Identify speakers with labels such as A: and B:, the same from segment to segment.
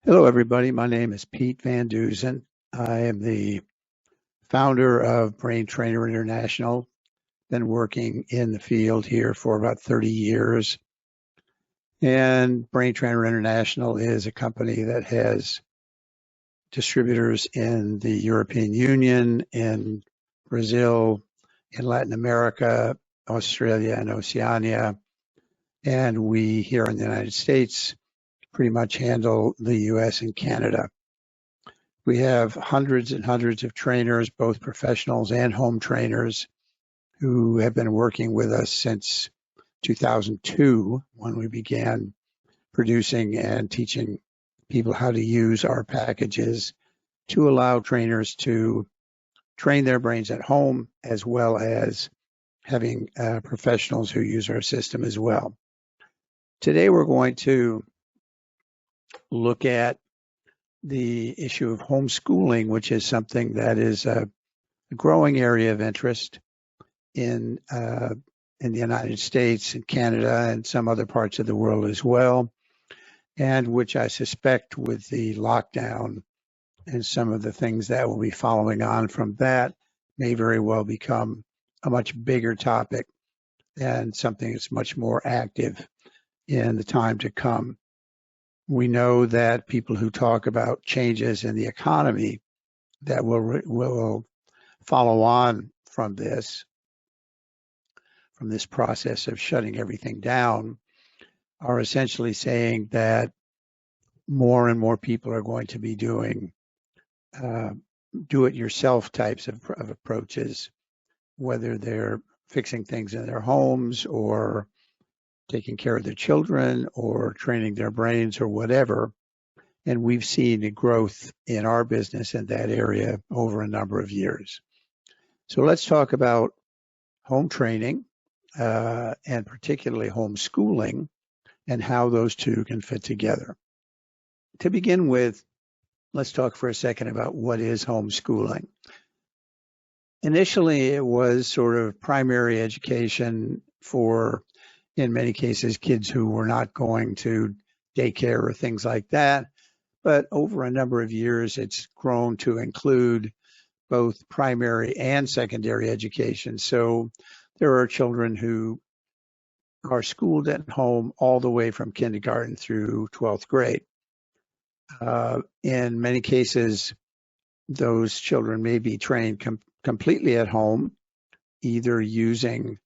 A: Hello, everybody. My name is Pete Van Dusen. I am the founder of Brain Trainer International. Been working in the field here for about 30 years. And Brain Trainer International is a company that has distributors in the European Union, in Brazil, in Latin America, Australia, and Oceania. And we here in the United States pretty much handle the US and Canada. We have hundreds and hundreds of trainers, both professionals and home trainers, who have been working with us since 2002 when we began producing and teaching people how to use our packages to allow trainers to train their brains at home, as well as having professionals who use our system as well. Today we're going to look at the issue of homeschooling, which is something that is a growing area of interest in the United States and Canada and some other parts of the world as well, and which I suspect with the lockdown and some of the things that will be following on from that may very well become a much bigger topic and something that's much more active in the time to come. We know that people who talk about changes in the economy that will follow on from this process of shutting everything down are essentially saying that more and more people are going to be doing do-it-yourself types of approaches, whether they're fixing things in their homes or taking care of their children or training their brains or whatever. And we've seen a growth in our business in that area over a number of years. So let's talk about home training and particularly homeschooling and how those two can fit together. To begin with, let's talk for a second about what is homeschooling. Initially, it was sort of primary education for, in many cases, kids who were not going to daycare or things like that. But over a number of years, it's grown to include both primary and secondary education. So there are children who are schooled at home all the way from kindergarten through 12th grade. In many cases, those children may be trained completely at home, either using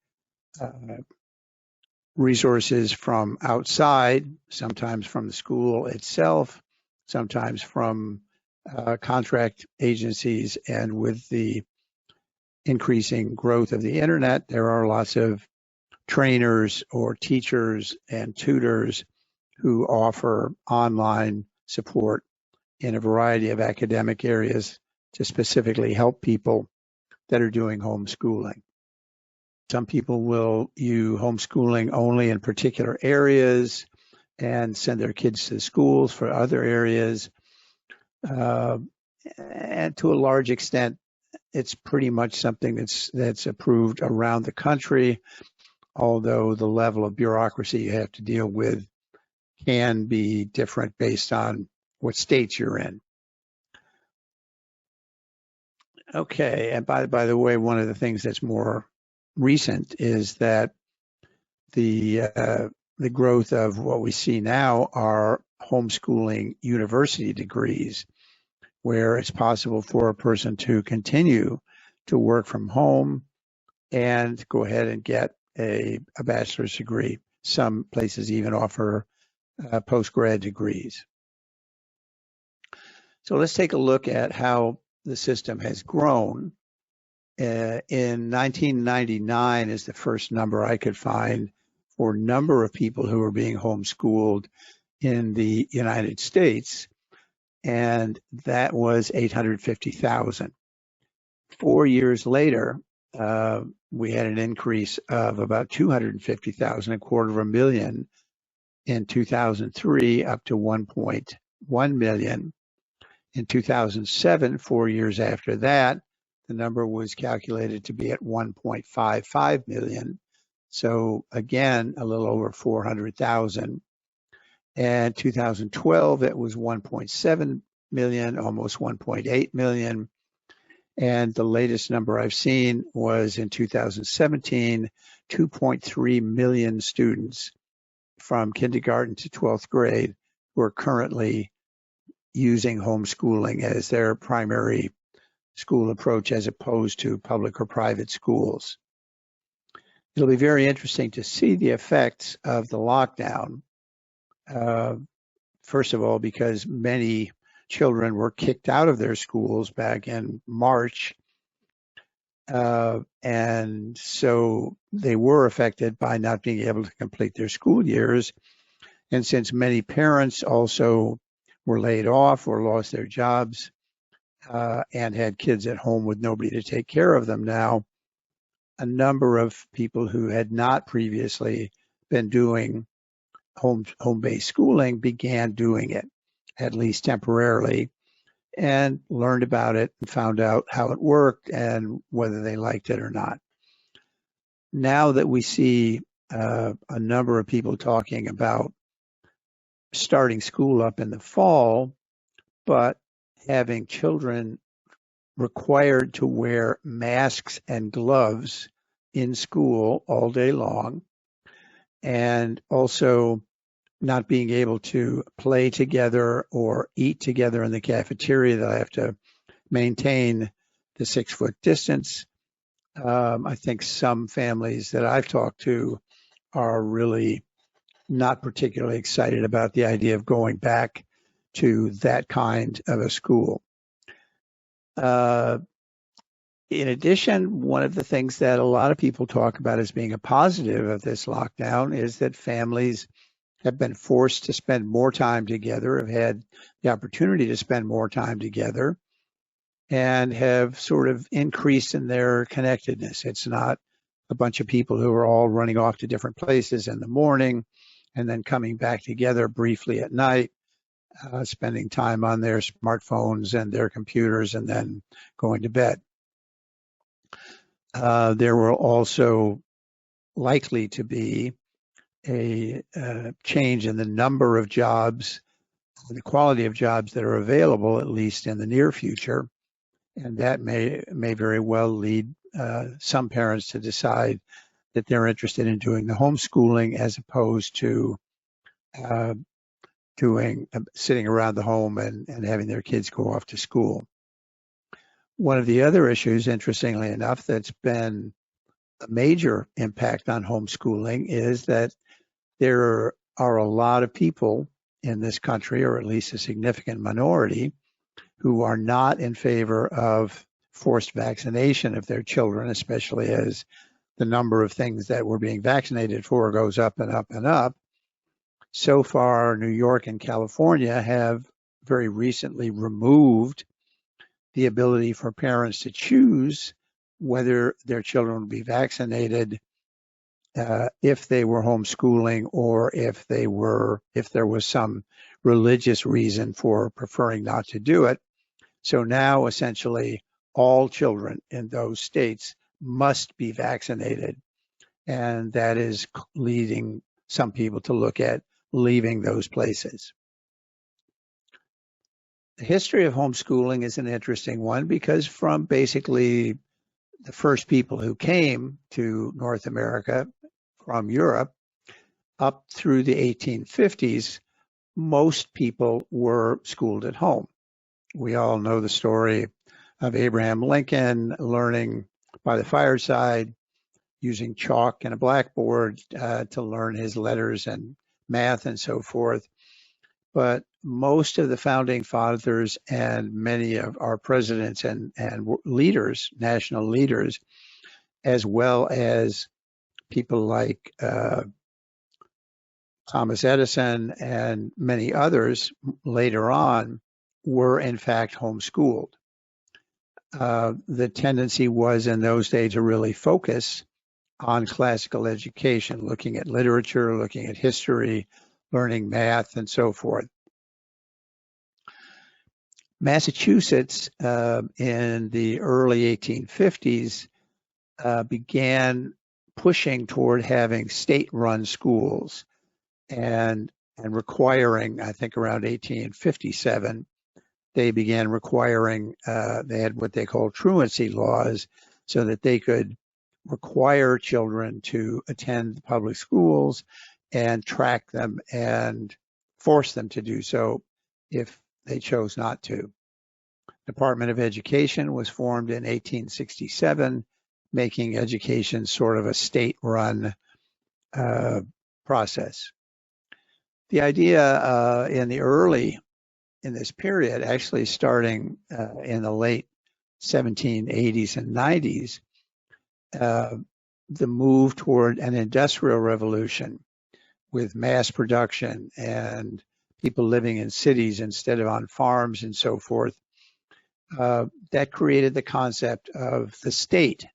A: resources from outside, sometimes from the school itself, sometimes from contract agencies. And with the increasing growth of the internet, there are lots of trainers or teachers and tutors who offer online support in a variety of academic areas to specifically help people that are doing homeschooling. Some people will use homeschooling only in particular areas and send their kids to schools for other areas. And to a large extent, it's pretty much something that's approved around the country, although the level of bureaucracy you have to deal with can be different based on what states you're in. Okay, and by the way, one of the things that's more recent is that the growth of what we see now are homeschooling university degrees, where it's possible for a person to continue to work from home and go ahead and get a bachelor's degree. Some places even offer post-grad degrees. So let's take a look at how the system has grown. In 1999 is the first number I could find for number of people who are being homeschooled in the United States, and that was 850,000. 4 years later, we had an increase of about 250,000, a quarter of a million in 2003, up to 1.1 million. In 2007, 4 years after that, the number was calculated to be at 1.55 million. So again, a little over 400,000. And 2012, it was 1.7 million, almost 1.8 million. And the latest number I've seen was in 2017, 2.3 million students from kindergarten to 12th grade who are currently using homeschooling as their primary school approach as opposed to public or private schools. It'll be very interesting to see the effects of the lockdown. First of all, because many children were kicked out of their schools back in March. And so they were affected by not being able to complete their school years. And since many parents also were laid off or lost their jobs and had kids at home with nobody to take care of them now, a number of people who had not previously been doing home-based schooling began doing it, at least temporarily, and learned about it and found out how it worked and whether they liked it or not. Now that we see a number of people talking about starting school up in the fall, but having children required to wear masks and gloves in school all day long, and also not being able to play together or eat together in the cafeteria, that I have to maintain the 6-foot distance. I think some families that I've talked to are really not particularly excited about the idea of going back to that kind of a school. In addition, one of the things that a lot of people talk about as being a positive of this lockdown is that families have been forced to spend more time together, have had the opportunity to spend more time together, and have sort of increased in their connectedness. It's not a bunch of people who are all running off to different places in the morning and then coming back together briefly at night, spending time on their smartphones and their computers and then going to bed. There will also likely to be a change in the number of jobs, the quality of jobs that are available, at least in the near future. And that may very well lead some parents to decide that they're interested in doing the homeschooling as opposed to sitting around the home and having their kids go off to school. One of the other issues, interestingly enough, that's been a major impact on homeschooling is that there are a lot of people in this country, or at least a significant minority, who are not in favor of forced vaccination of their children, especially as the number of things that we're being vaccinated for goes up and up and up. So far, New York and California have very recently removed the ability for parents to choose whether their children would be vaccinated if they were homeschooling or if there was some religious reason for preferring not to do it. So now essentially all children in those states must be vaccinated. And that is leading some people to look at leaving those places. The history of homeschooling is an interesting one because from basically the first people who came to North America from Europe up through the 1850s, most people were schooled at home. We all know the story of Abraham Lincoln learning by the fireside, using chalk and a blackboard to learn his letters and math and so forth. But most of the founding fathers and many of our presidents and leaders, national leaders, as well as people like Thomas Edison and many others later on, were in fact homeschooled. The tendency was in those days to really focus on classical education, looking at literature, looking at history, learning math, and so forth. Massachusetts in the early 1850s began pushing toward having state-run schools. And and requiring, I think around 1857, they began requiring, they had what they called truancy laws, so that they could require children to attend public schools and track them and force them to do so if they chose not to. Department of Education was formed in 1867, making education sort of a state-run process. The idea in this period, actually starting in the late 1780s and 90s, the move toward an industrial revolution with mass production and people living in cities instead of on farms and so forth, that created the concept of the state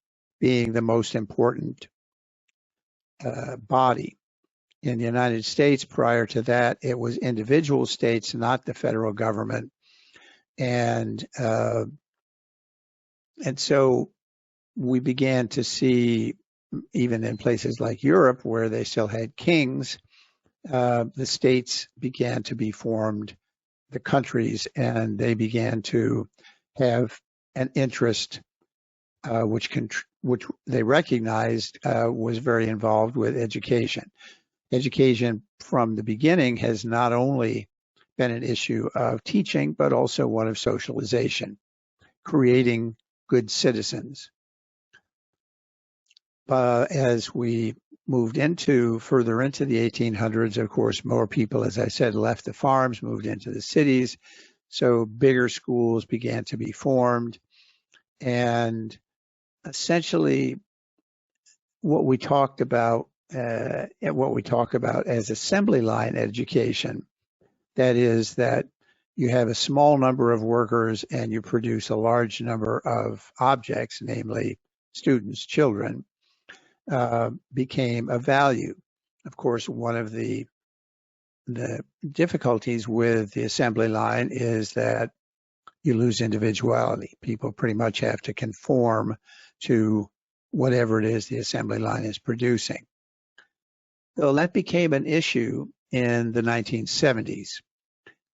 A: being the most important body. In the United States, prior to that, it was individual states, not the federal government. And so we began to see, even in places like Europe, where they still had kings, the states began to be formed, the countries, and they began to have an interest which they recognized was very involved with education. Education from the beginning has not only been an issue of teaching, but also one of socialization, creating good citizens. As we moved further into the 1800s, of course, more people, as I said, left the farms, moved into the cities. So bigger schools began to be formed. And essentially what we talk about as assembly line education, that is that you have a small number of workers and you produce a large number of objects, namely students, children, became a value. Of course, one of the difficulties with the assembly line is that you lose individuality. People pretty much have to conform to whatever it is the assembly line is producing. So that became an issue in the 1970s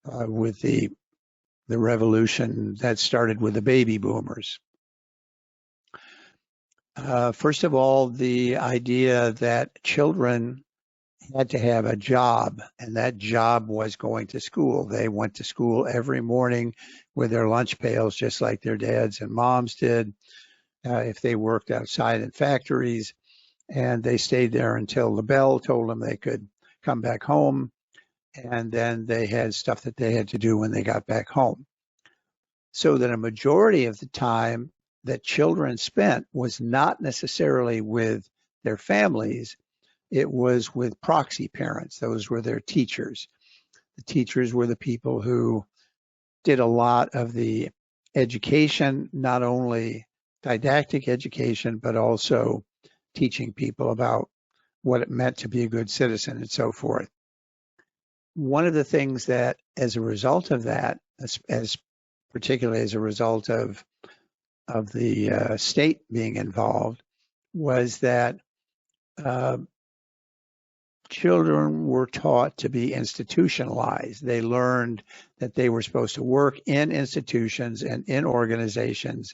A: with the revolution that started with the baby boomers. First of all, the idea that children had to have a job, and that job was going to school. They went to school every morning with their lunch pails, just like their dads and moms did. If they worked outside in factories, and they stayed there until the bell told them they could come back home, and then they had stuff that they had to do when they got back home. So that a majority of the time that children spent was not necessarily with their families, it was with proxy parents. Those were their teachers. The teachers were the people who did a lot of the education, not only didactic education, but also teaching people about what it meant to be a good citizen and so forth. One of the things that, as a result of that, particularly as a result of the state being involved, was that children were taught to be institutionalized. They learned that they were supposed to work in institutions and in organizations,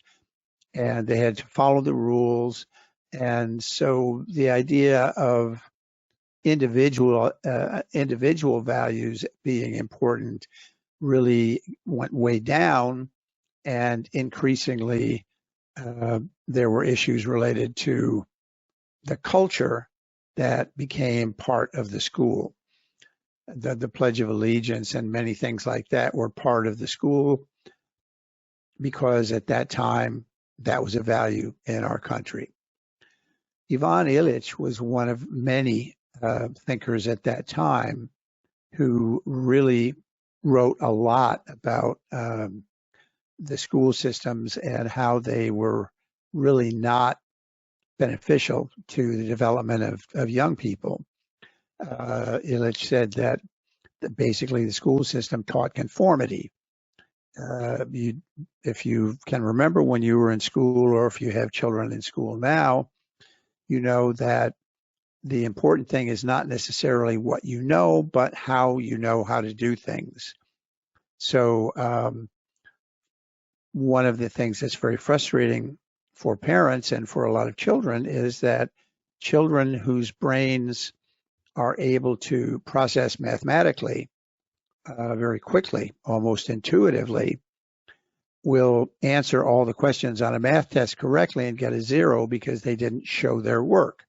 A: and they had to follow the rules. And so the idea of individual values being important really went way down, and increasingly there were issues related to the culture that became part of the school. The Pledge of Allegiance and many things like that were part of the school because at that time that was a value in our country. Ivan Illich was one of many thinkers at that time who really wrote a lot about the school systems and how they were really not beneficial to the development of young people. Illich said that basically the school system taught conformity. If you can remember when you were in school, or if you have children in school now, you know that the important thing is not necessarily what you know, but how you know how to do things. So one of the things that's very frustrating for parents and for a lot of children is that children whose brains are able to process mathematically very quickly, almost intuitively, will answer all the questions on a math test correctly and get a 0 because they didn't show their work.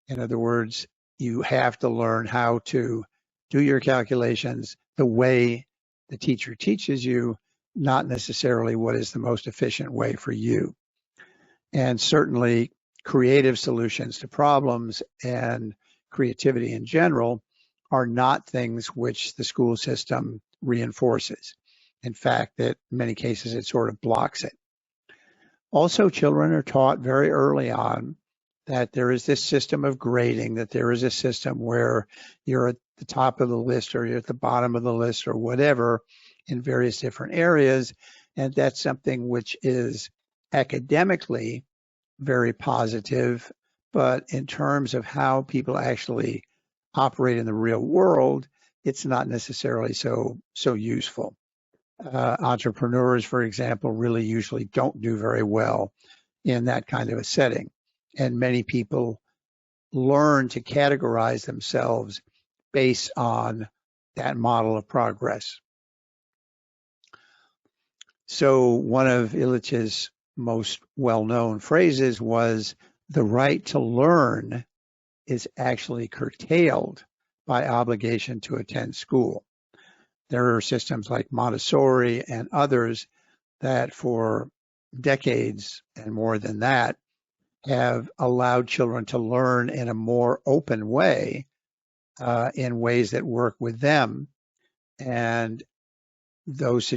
A: In other words, you have to learn how to do your calculations the way the teacher teaches you, not necessarily what is the most efficient way for you. And certainly creative solutions to problems and creativity in general are not things which the school system reinforces. In fact, in many cases, it sort of blocks it. Also, children are taught very early on that there is this system of grading, that there is a system where you're at the top of the list or you're at the bottom of the list or whatever in various different areas. And that's something which is academically very positive, but in terms of how people actually operate in the real world, it's not necessarily so useful. Entrepreneurs, for example, really usually don't do very well in that kind of a setting. And many people learn to categorize themselves based on that model of progress. So one of Illich's most well-known phrases was, the right to learn is actually curtailed by obligation to attend school. There are systems like Montessori and others that for decades and more than that have allowed children to learn in a more open way, in ways that work with them. And those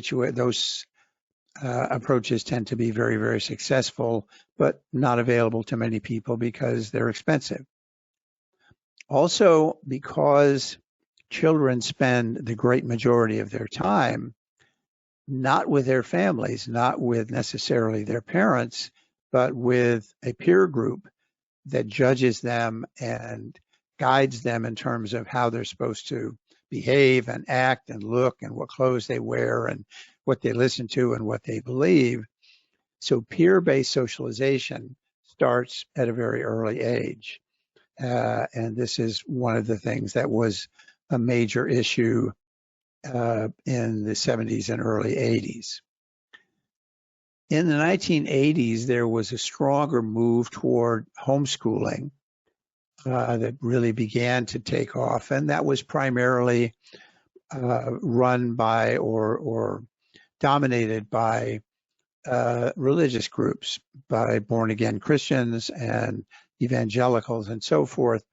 A: approaches tend to be very, very successful, but not available to many people because they're expensive. Also, because children spend the great majority of their time not with their families, not with necessarily their parents, but with a peer group that judges them and guides them in terms of how they're supposed to behave and act and look and what clothes they wear and what they listen to and what they believe. So peer-based socialization starts at a very early age. And this is one of the things that was a major issue in the 70s and early 80s. In the 1980s, there was a stronger move toward homeschooling that really began to take off, and that was primarily run by or dominated by religious groups, by born-again Christians and evangelicals and so forth,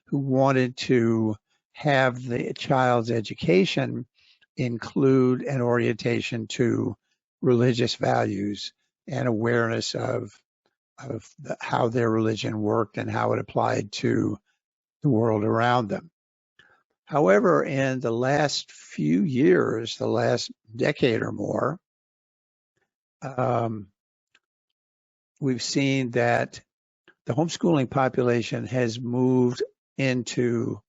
A: who wanted to have the child's education include an orientation to religious values and awareness of how their religion worked and how it applied to the world around them. However, in the last few years, the last decade or more, we've seen that the homeschooling population has moved into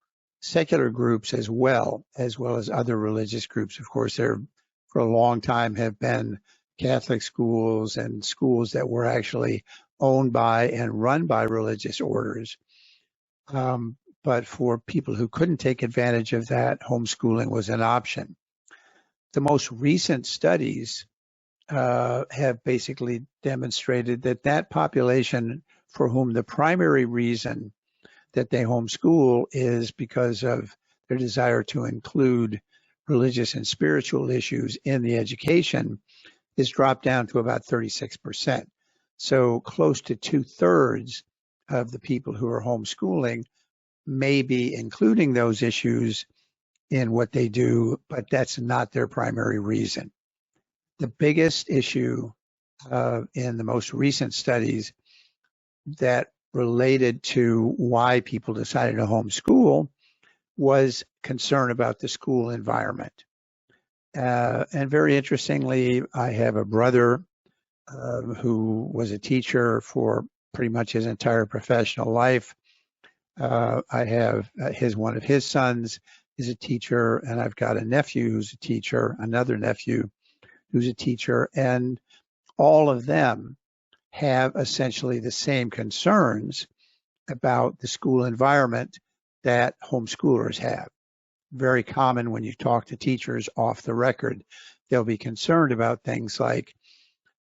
A: secular groups as well as other religious groups. Of course, there for a long time have been Catholic schools and schools that were actually owned by and run by religious orders. But for people who couldn't take advantage of that, homeschooling was an option. The most recent studies have basically demonstrated that that population for whom the primary reason that they homeschool is because of their desire to include religious and spiritual issues in the education is dropped down to about 36%. So close to 2/3 of the people who are homeschooling may be including those issues in what they do, but that's not their primary reason. The biggest issue in the most recent studies that related to why people decided to homeschool was concern about the school environment. And very interestingly, I have a brother who was a teacher for pretty much his entire professional life. I have one of his sons is a teacher, and I've got a nephew who's a teacher, another nephew who's a teacher, and all of them have essentially the same concerns about the school environment that homeschoolers have. Very common when you talk to teachers off the record, they'll be concerned about things like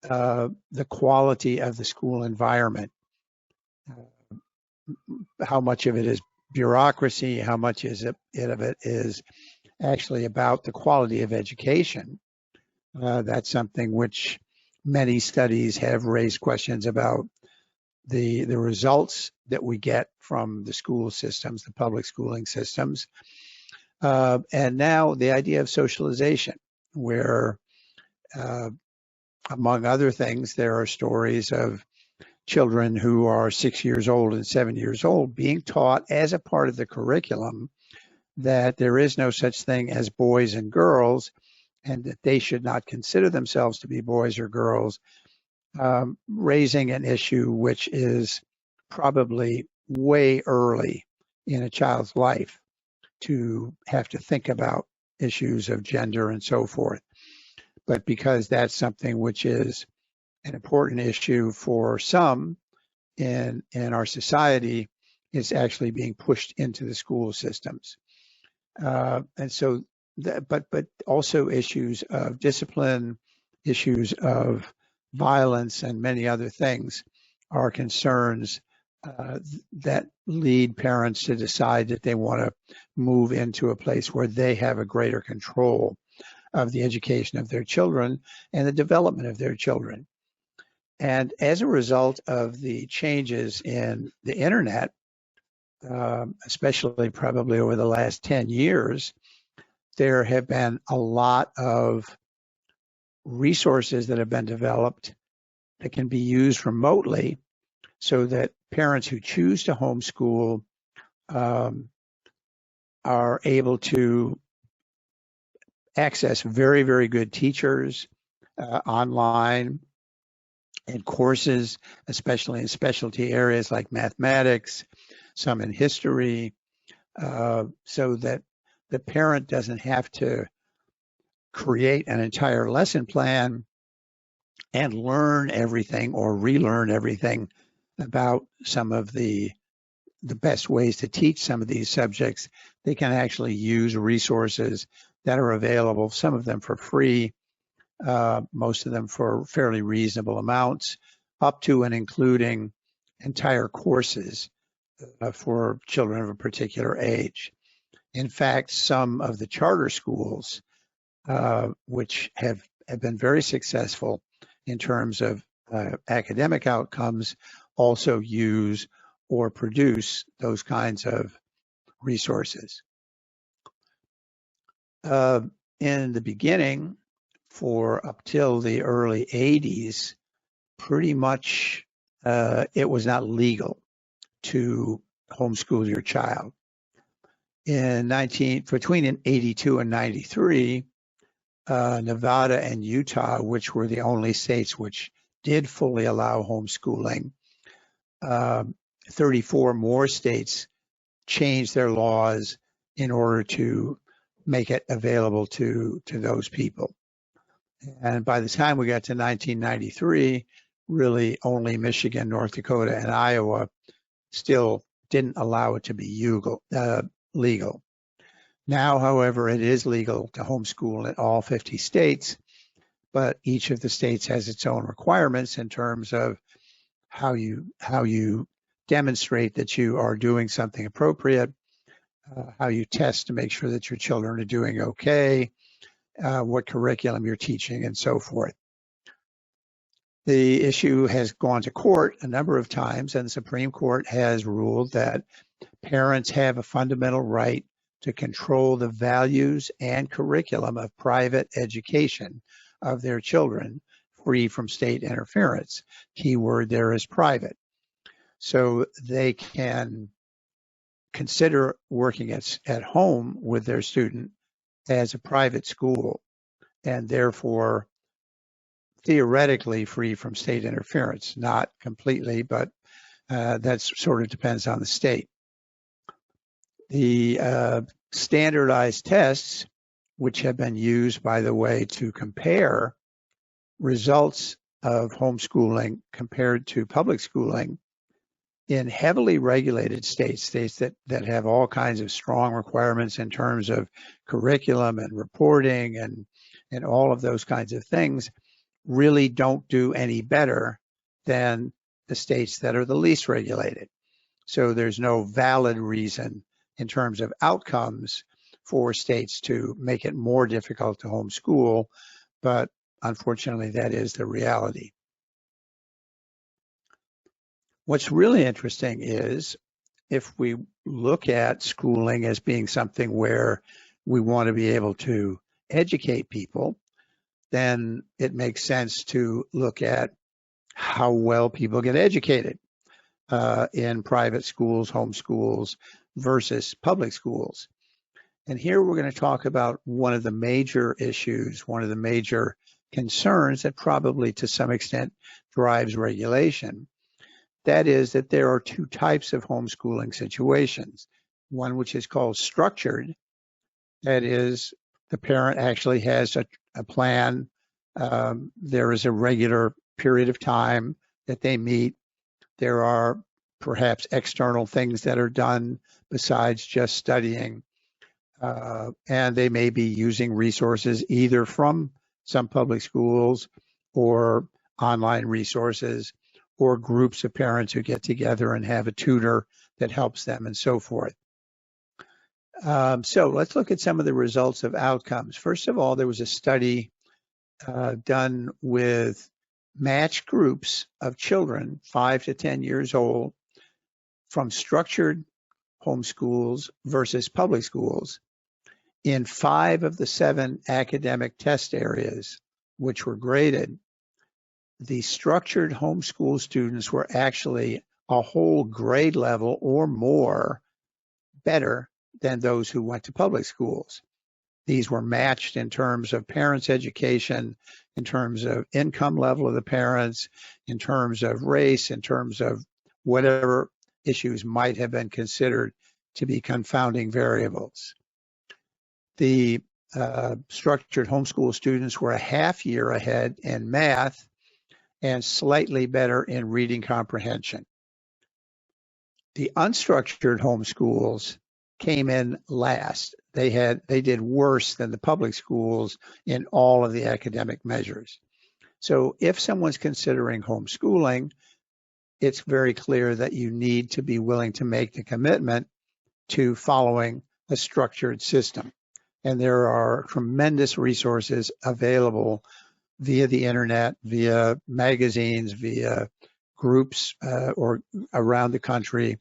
A: the quality of the school environment, how much of it is bureaucracy, how much of it is actually about the quality of education. That's something which many studies have raised questions about the results that we get from the school systems, the public schooling systems. And now the idea of socialization, where among other things, there are stories of children who are 6 years old and 7 years old being taught as a part of the curriculum that there is no such thing as boys and girls, and that they should not consider themselves to be boys or girls, raising an issue which is probably way early in a child's life to have to think about issues of gender and so forth. But because that's something which is an important issue for some in our society, it's actually being pushed into the school systems. And so, but also issues of discipline, issues of violence, and many other things are concerns that lead parents to decide that they want to move into a place where they have a greater control of the education of their children and the development of their children. And as a result of the changes in the internet, especially probably over the last 10 years, there have been a lot of resources that have been developed that can be used remotely so that parents who choose to homeschool are able to access very, very good teachers online and courses, especially in specialty areas like mathematics, some in history, so that the parent doesn't have to create an entire lesson plan and learn everything or relearn everything about some of the best ways to teach some of these subjects. They can actually use resources that are available, some of them for free, most of them for fairly reasonable amounts, up to and including entire courses for children of a particular age. In fact, some of the charter schools, which have been very successful in terms of academic outcomes, also use or produce those kinds of resources. In the beginning, for up till the early 80s, pretty much it was not legal to homeschool your child. Between 82 and 93, Nevada and Utah, which were the only states which did fully allow homeschooling, 34 more states changed their laws in order to make it available to those people. And by the time we got to 1993, really only Michigan, North Dakota, and Iowa still didn't allow it to be legal. Now, however, it is legal to homeschool in all 50 states, but each of the states has its own requirements in terms of how you demonstrate that you are doing something appropriate, how you test to make sure that your children are doing okay, what curriculum you're teaching, and so forth. The issue has gone to court a number of times, and the Supreme Court has ruled that parents have a fundamental right to control the values and curriculum of private education of their children, free from state interference. Key word there is private. So they can consider working at home with their student as a private school, and therefore theoretically free from state interference. Not completely, but that sort of depends on the state. The standardized tests, which have been used, by the way, to compare results of homeschooling compared to public schooling in heavily regulated states that have all kinds of strong requirements in terms of curriculum and reporting and all of those kinds of things, really don't do any better than the states that are the least regulated. So there's no valid reason in terms of outcomes for states to make it more difficult to homeschool, but unfortunately that is the reality. What's really interesting is if we look at schooling as being something where we want to be able to educate people, then it makes sense to look at how well people get educated in private schools, home schools versus public schools. And here we're going to talk about one of the major issues, one of the major concerns that probably to some extent drives regulation. That is that there are two types of homeschooling situations. One which is called structured, that is, the parent actually has a plan. There is a regular period of time that they meet. There are perhaps external things that are done besides just studying. And they may be using resources either from some public schools or online resources, or groups of parents who get together and have a tutor that helps them and so forth. So let's look at some of the results of outcomes. First of all, there was a study done with matched groups of children 5 to 10 years old from structured homeschools versus public schools in 5 of the 7 academic test areas which were graded. The structured homeschool students were actually a whole grade level or more better than those who went to public schools. These were matched in terms of parents' education, in terms of income level of the parents, in terms of race, in terms of whatever issues might have been considered to be confounding variables. The structured homeschool students were a half year ahead in math and slightly better in reading comprehension. The unstructured homeschools came in last. They did worse than the public schools in all of the academic measures. So if someone's considering homeschooling, it's very clear that you need to be willing to make the commitment to following a structured system. And there are tremendous resources available via the internet, via magazines, via groups or around the country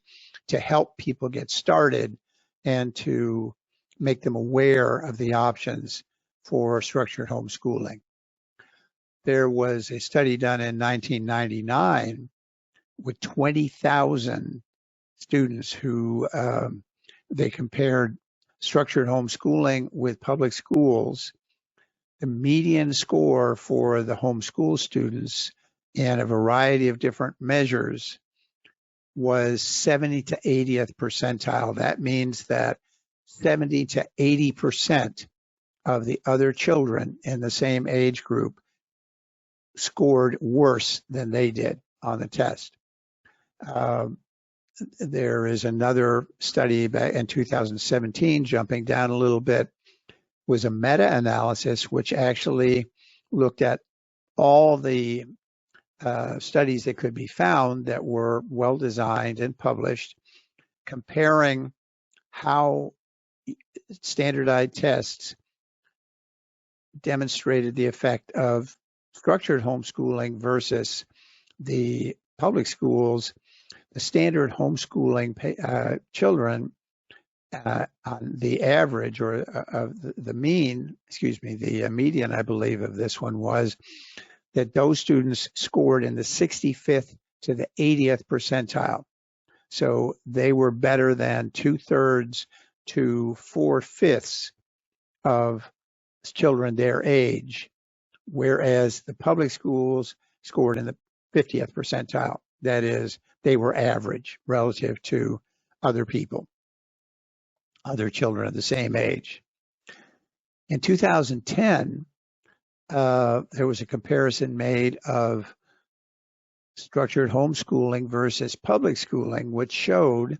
A: to help people get started and to make them aware of the options for structured homeschooling. There was a study done in 1999 with 20,000 students who they compared structured homeschooling with public schools. The median score for the homeschool students in a variety of different measures was 70 to 80th percentile. That means that 70 to 80% of the other children in the same age group scored worse than they did on the test. There is another study back in 2017, jumping down a little bit, was a meta-analysis which actually looked at all the studies that could be found that were well designed and published, comparing how standardized tests demonstrated the effect of structured homeschooling versus the public schools. The standard homeschooling children on the average or of the mean, the median, I believe, of this one was that those students scored in the 65th to the 80th percentile. So they were better than 2/3 to 4/5 of children their age, whereas the public schools scored in the 50th percentile. That is, they were average relative to other people. other children of the same age. In 2010, there was a comparison made of structured homeschooling versus public schooling, which showed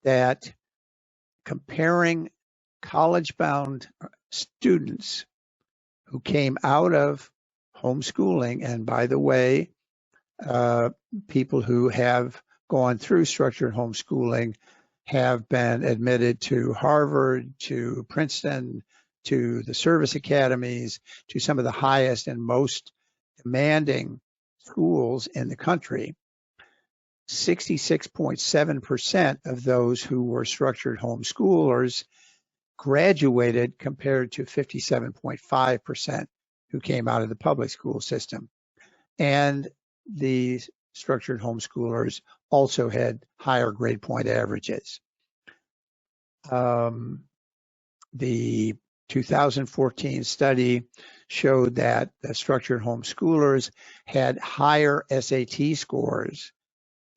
A: that comparing college-bound students who came out of homeschooling, and by the way, people who have gone through structured homeschooling have been admitted to Harvard, to Princeton, to the service academies, to some of the highest and most demanding schools in the country. 66.7% of those who were structured homeschoolers graduated compared to 57.5% who came out of the public school system. And the structured homeschoolers also had higher grade point averages. The 2014 study showed that the structured homeschoolers had higher SAT scores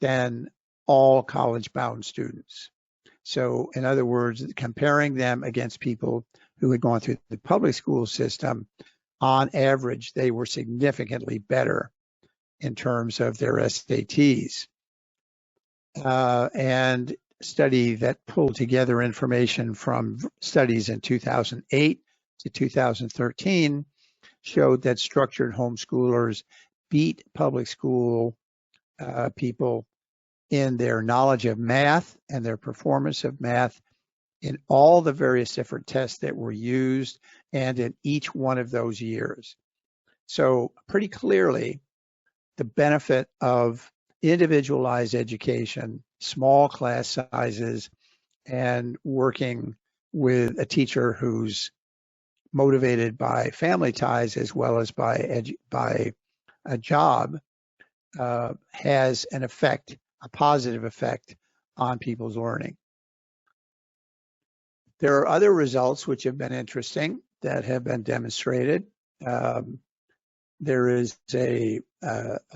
A: than all college-bound students. So in other words, comparing them against people who had gone through the public school system, on average, they were significantly better in terms of their SATs. And a study that pulled together information from studies in 2008 to 2013 showed that structured homeschoolers beat public school people in their knowledge of math and their performance of math in all the various different tests that were used and in each one of those years. So pretty clearly, the benefit of individualized education, small class sizes, and working with a teacher who's motivated by family ties as well as by a job has an effect, a positive effect on people's learning. There are other results which have been interesting that have been demonstrated. There is a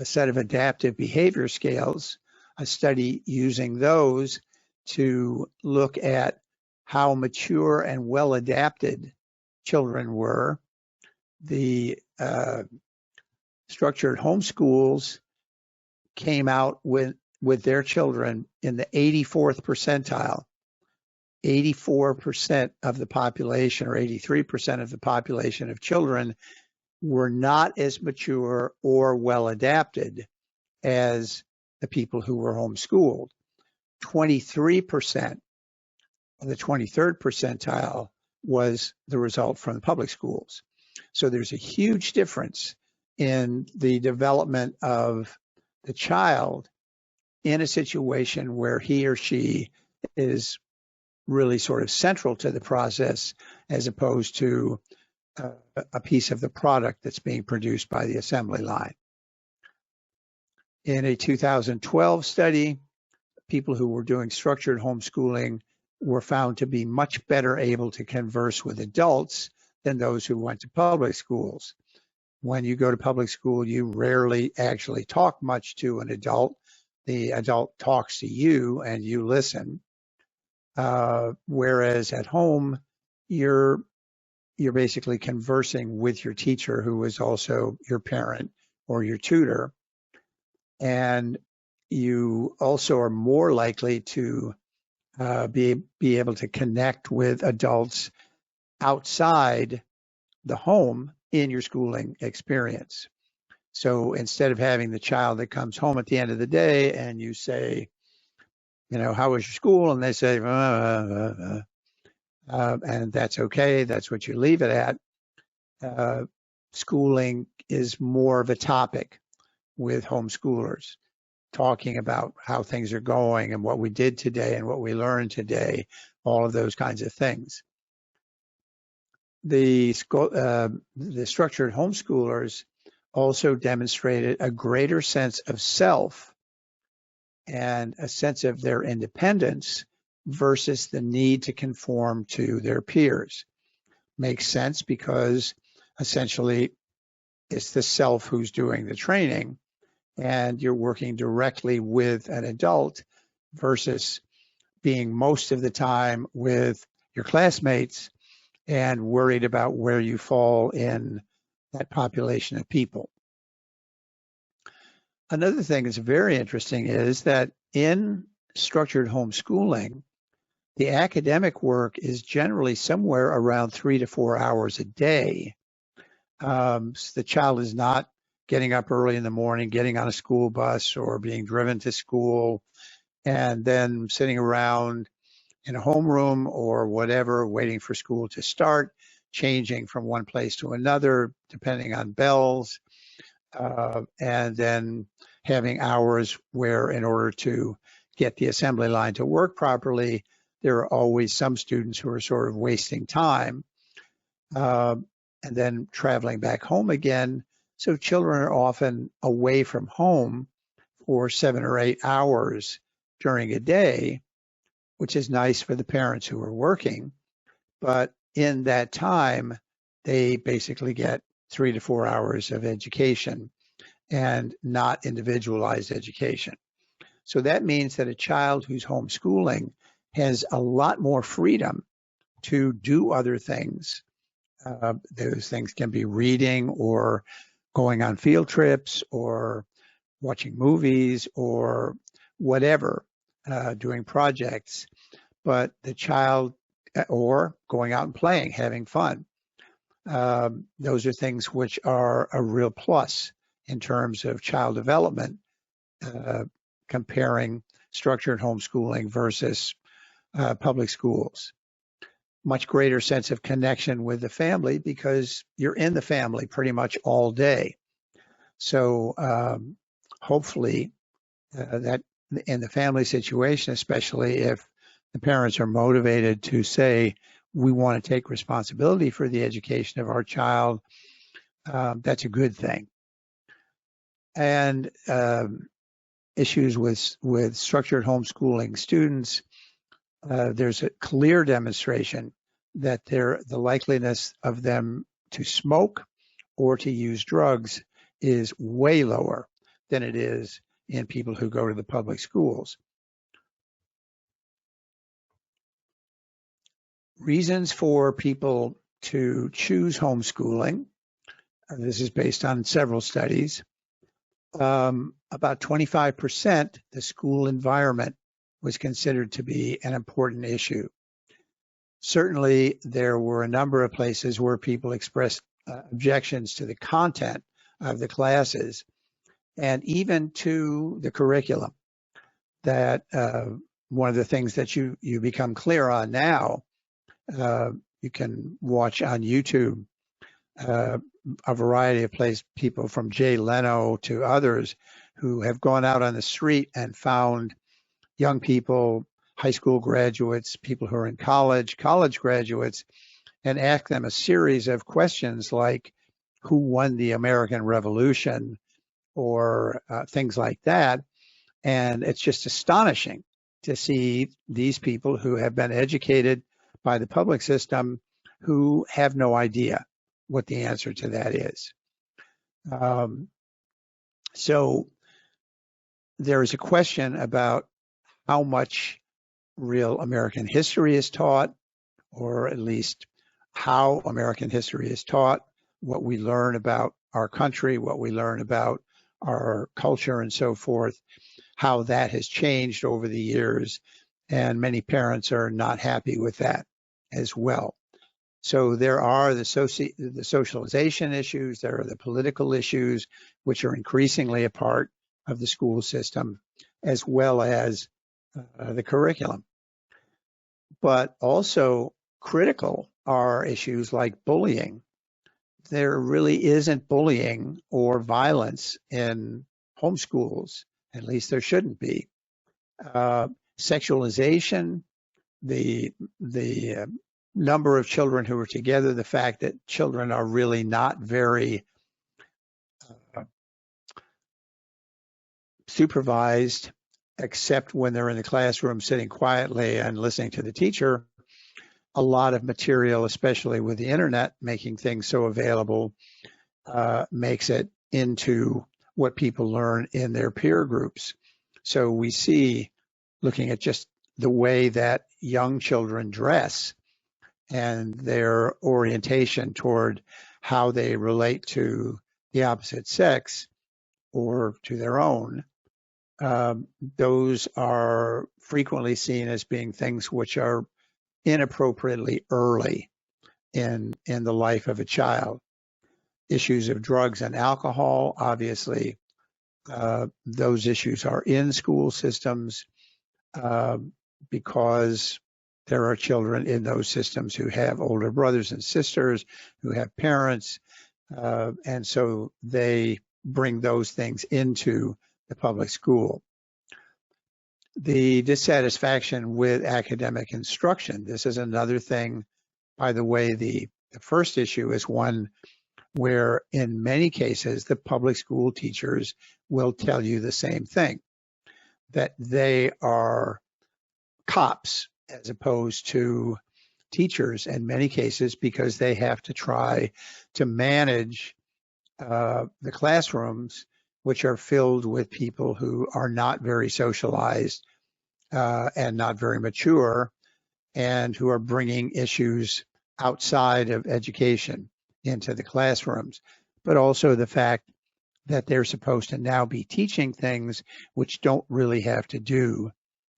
A: set of adaptive behavior scales, a study using those to look at how mature and well adapted children were. The structured homeschools came out with their children in the 84th percentile. 84% of the population, or 83% of the population of children, were not as mature or well adapted as the people who were homeschooled. 23% of the 23rd percentile was the result from the public schools. So there's a huge difference in the development of the child in a situation where he or she is really sort of central to the process as opposed to a piece of the product that's being produced by the assembly line. In a 2012 study, people who were doing structured homeschooling were found to be much better able to converse with adults than those who went to public schools. When you go to public school, you rarely actually talk much to an adult. The adult talks to you and you listen. Whereas at home, you're basically conversing with your teacher, who is also your parent or your tutor. And you also are more likely to be able to connect with adults outside the home in your schooling experience. So instead of having the child that comes home at the end of the day and you say, you know, how was your school? And they say, and that's okay. That's what you leave it at. Schooling is more of a topic with homeschoolers, talking about how things are going and what we did today and what we learned today, all of those kinds of things. The structured homeschoolers also demonstrated a greater sense of self and a sense of their independence versus the need to conform to their peers. Makes sense because essentially it's the self who's doing the training and you're working directly with an adult versus being most of the time with your classmates and worried about where you fall in that population of people. Another thing that's very interesting is that in structured homeschooling, the academic work is generally somewhere around 3 to 4 hours a day. So the child is not getting up early in the morning, getting on a school bus or being driven to school, and then sitting around in a homeroom or whatever, waiting for school to start, changing from one place to another, depending on bells, and then having hours where in order to get the assembly line to work properly, there are always some students who are sort of wasting time, and then traveling back home again. So children are often away from home for 7 or 8 hours during a day, which is nice for the parents who are working. But in that time, they basically get 3 to 4 hours of education and not individualized education. So that means that a child who's homeschooling has a lot more freedom to do other things. Those things can be reading or going on field trips or watching movies or whatever, doing projects. But the child, or going out and playing, having fun. Those are things which are a real plus in terms of child development, comparing structured homeschooling versus public schools. Much greater sense of connection with the family because you're in the family pretty much all day. So hopefully that in the family situation, especially if the parents are motivated to say, we want to take responsibility for the education of our child, that's a good thing. And issues with structured homeschooling students, there's a clear demonstration that the likeliness of them to smoke or to use drugs is way lower than it is in people who go to the public schools. Reasons for people to choose homeschooling. This is based on several studies. About 25%, the school environment was considered to be an important issue. Certainly, there were a number of places where people expressed objections to the content of the classes and even to the curriculum. That one of the things that you become clear on now, you can watch on YouTube a variety of people from Jay Leno to others who have gone out on the street and found young people, high school graduates, people who are in college graduates, and ask them a series of questions like, who won the American Revolution, or things like that. And it's just astonishing to see these people who have been educated by the public system who have no idea what the answer to that is. So there is a question about how much real American history is taught, or at least how American history is taught, what we learn about our country, what we learn about our culture and so forth, how that has changed over the years. And many parents are not happy with that as well. So there are the socialization issues, there are the political issues, which are increasingly a part of the school system, as well as the curriculum. But also critical are issues like bullying. There really isn't bullying or violence in homeschools, at least there shouldn't be. Sexualization, the number of children who are together, the fact that children are really not very supervised, except when they're in the classroom sitting quietly and listening to the teacher. A lot of material, especially with the internet making things so available, makes it into what people learn in their peer groups. So we see, looking at just the way that young children dress, and their orientation toward how they relate to the opposite sex or to their own, those are frequently seen as being things which are inappropriately early in the life of a child. Issues of drugs and alcohol, obviously, those issues are in school systems because there are children in those systems who have older brothers and sisters, who have parents, and so they bring those things into the public school. The dissatisfaction with academic instruction. This is another thing, by the way, the first issue is one where in many cases the public school teachers will tell you the same thing, that they are cops as opposed to teachers in many cases, because they have to try to manage the classrooms, which are filled with people who are not very socialized and not very mature, and who are bringing issues outside of education into the classrooms, but also the fact that they're supposed to now be teaching things which don't really have to do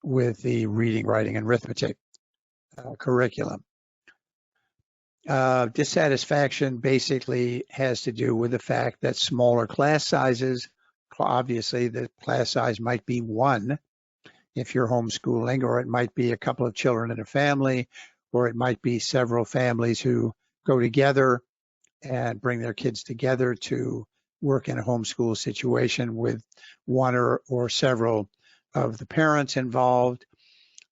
A: with the reading, writing, and arithmetic curriculum. Dissatisfaction basically has to do with the fact that smaller class sizes, obviously the class size might be one if you're homeschooling, or it might be a couple of children in a family, or it might be several families who go together and bring their kids together to work in a homeschool situation with one or several of the parents involved.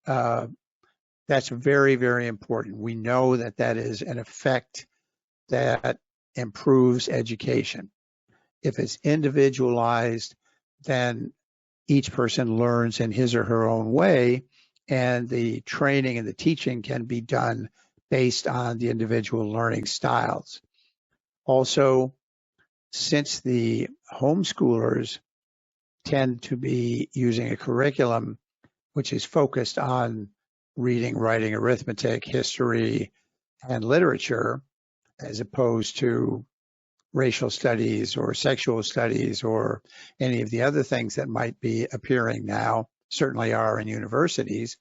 A: That's very, very important. We know that that is an effect that improves education. If it's individualized, then each person learns in his or her own way, and the training and the teaching can be done based on the individual learning styles. Also, since the homeschoolers tend to be using a curriculum which is focused on reading, writing, arithmetic, history, and literature, as opposed to racial studies or sexual studies or any of the other things that might be appearing now, certainly are in universities,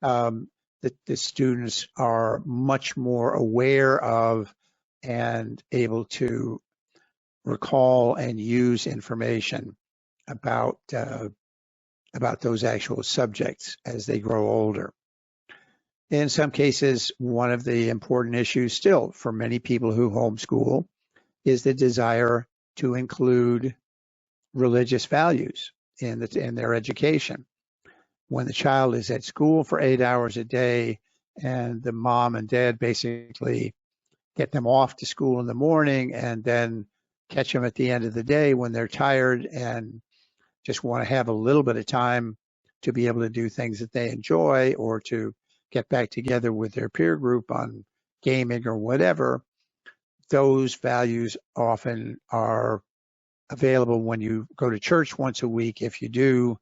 A: the students are much more aware of and able to recall and use information about those actual subjects as they grow older. In some cases, one of the important issues still for many people who homeschool is the desire to include religious values in their education. When the child is at school for 8 hours a day and the mom and dad basically get them off to school in the morning and then catch them at the end of the day when they're tired and just want to have a little bit of time to be able to do things that they enjoy or to get back together with their peer group on gaming or whatever, those values often are available when you go to church once a week, if you do,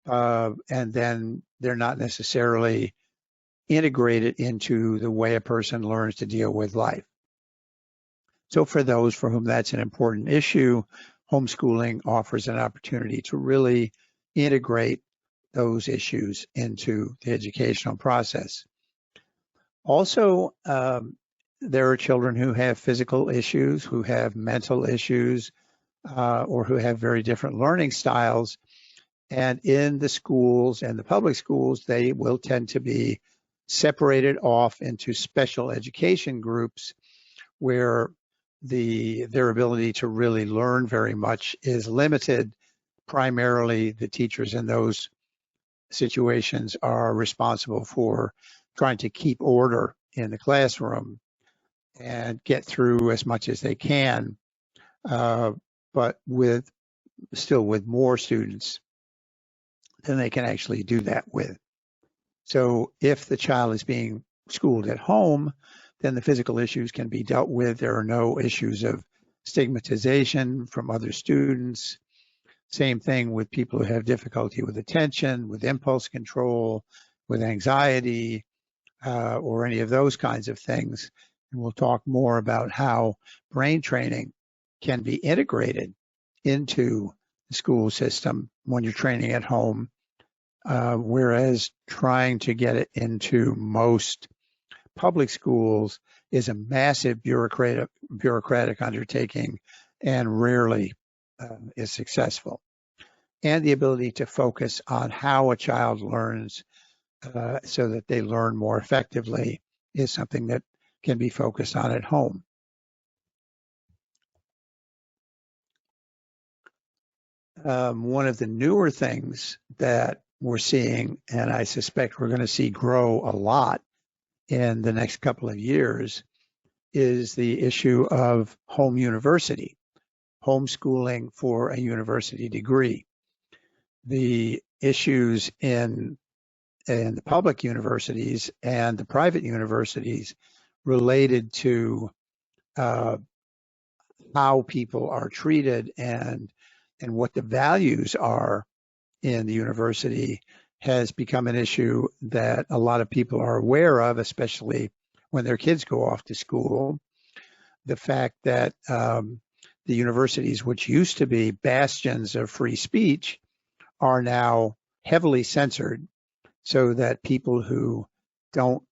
A: and then they're not necessarily integrated into the way a person learns to deal with life. So for those for whom that's an important issue, homeschooling offers an opportunity to really integrate those issues into the educational process. Also, there are children who have physical issues, who have mental issues, or who have very different learning styles. And in the schools and the public schools, they will tend to be separated off into special education groups where their ability to really learn very much is limited. Primarily, the teachers in those situations are responsible for trying to keep order in the classroom and get through as much as they can, but still with more students than they can actually do that with. So if the child is being schooled at home, then the physical issues can be dealt with. There are no issues of stigmatization from other students. Same thing with people who have difficulty with attention, with impulse control, with anxiety, or any of those kinds of things. And we'll talk more about how brain training can be integrated into the school system when you're training at home, whereas trying to get it into most public schools is a massive bureaucratic undertaking and rarely is successful. And the ability to focus on how a child learns so that they learn more effectively is something that can be focused on at home. One of the newer things that we're seeing, and I suspect we're going to see grow a lot in the next couple of years, is the issue of home university, homeschooling for a university degree. The issues in the public universities and the private universities related to how people are treated and what the values are in the university has become an issue that a lot of people are aware of, especially when their kids go off to school. The fact that the universities, which used to be bastions of free speech, are now heavily censored so that people who don't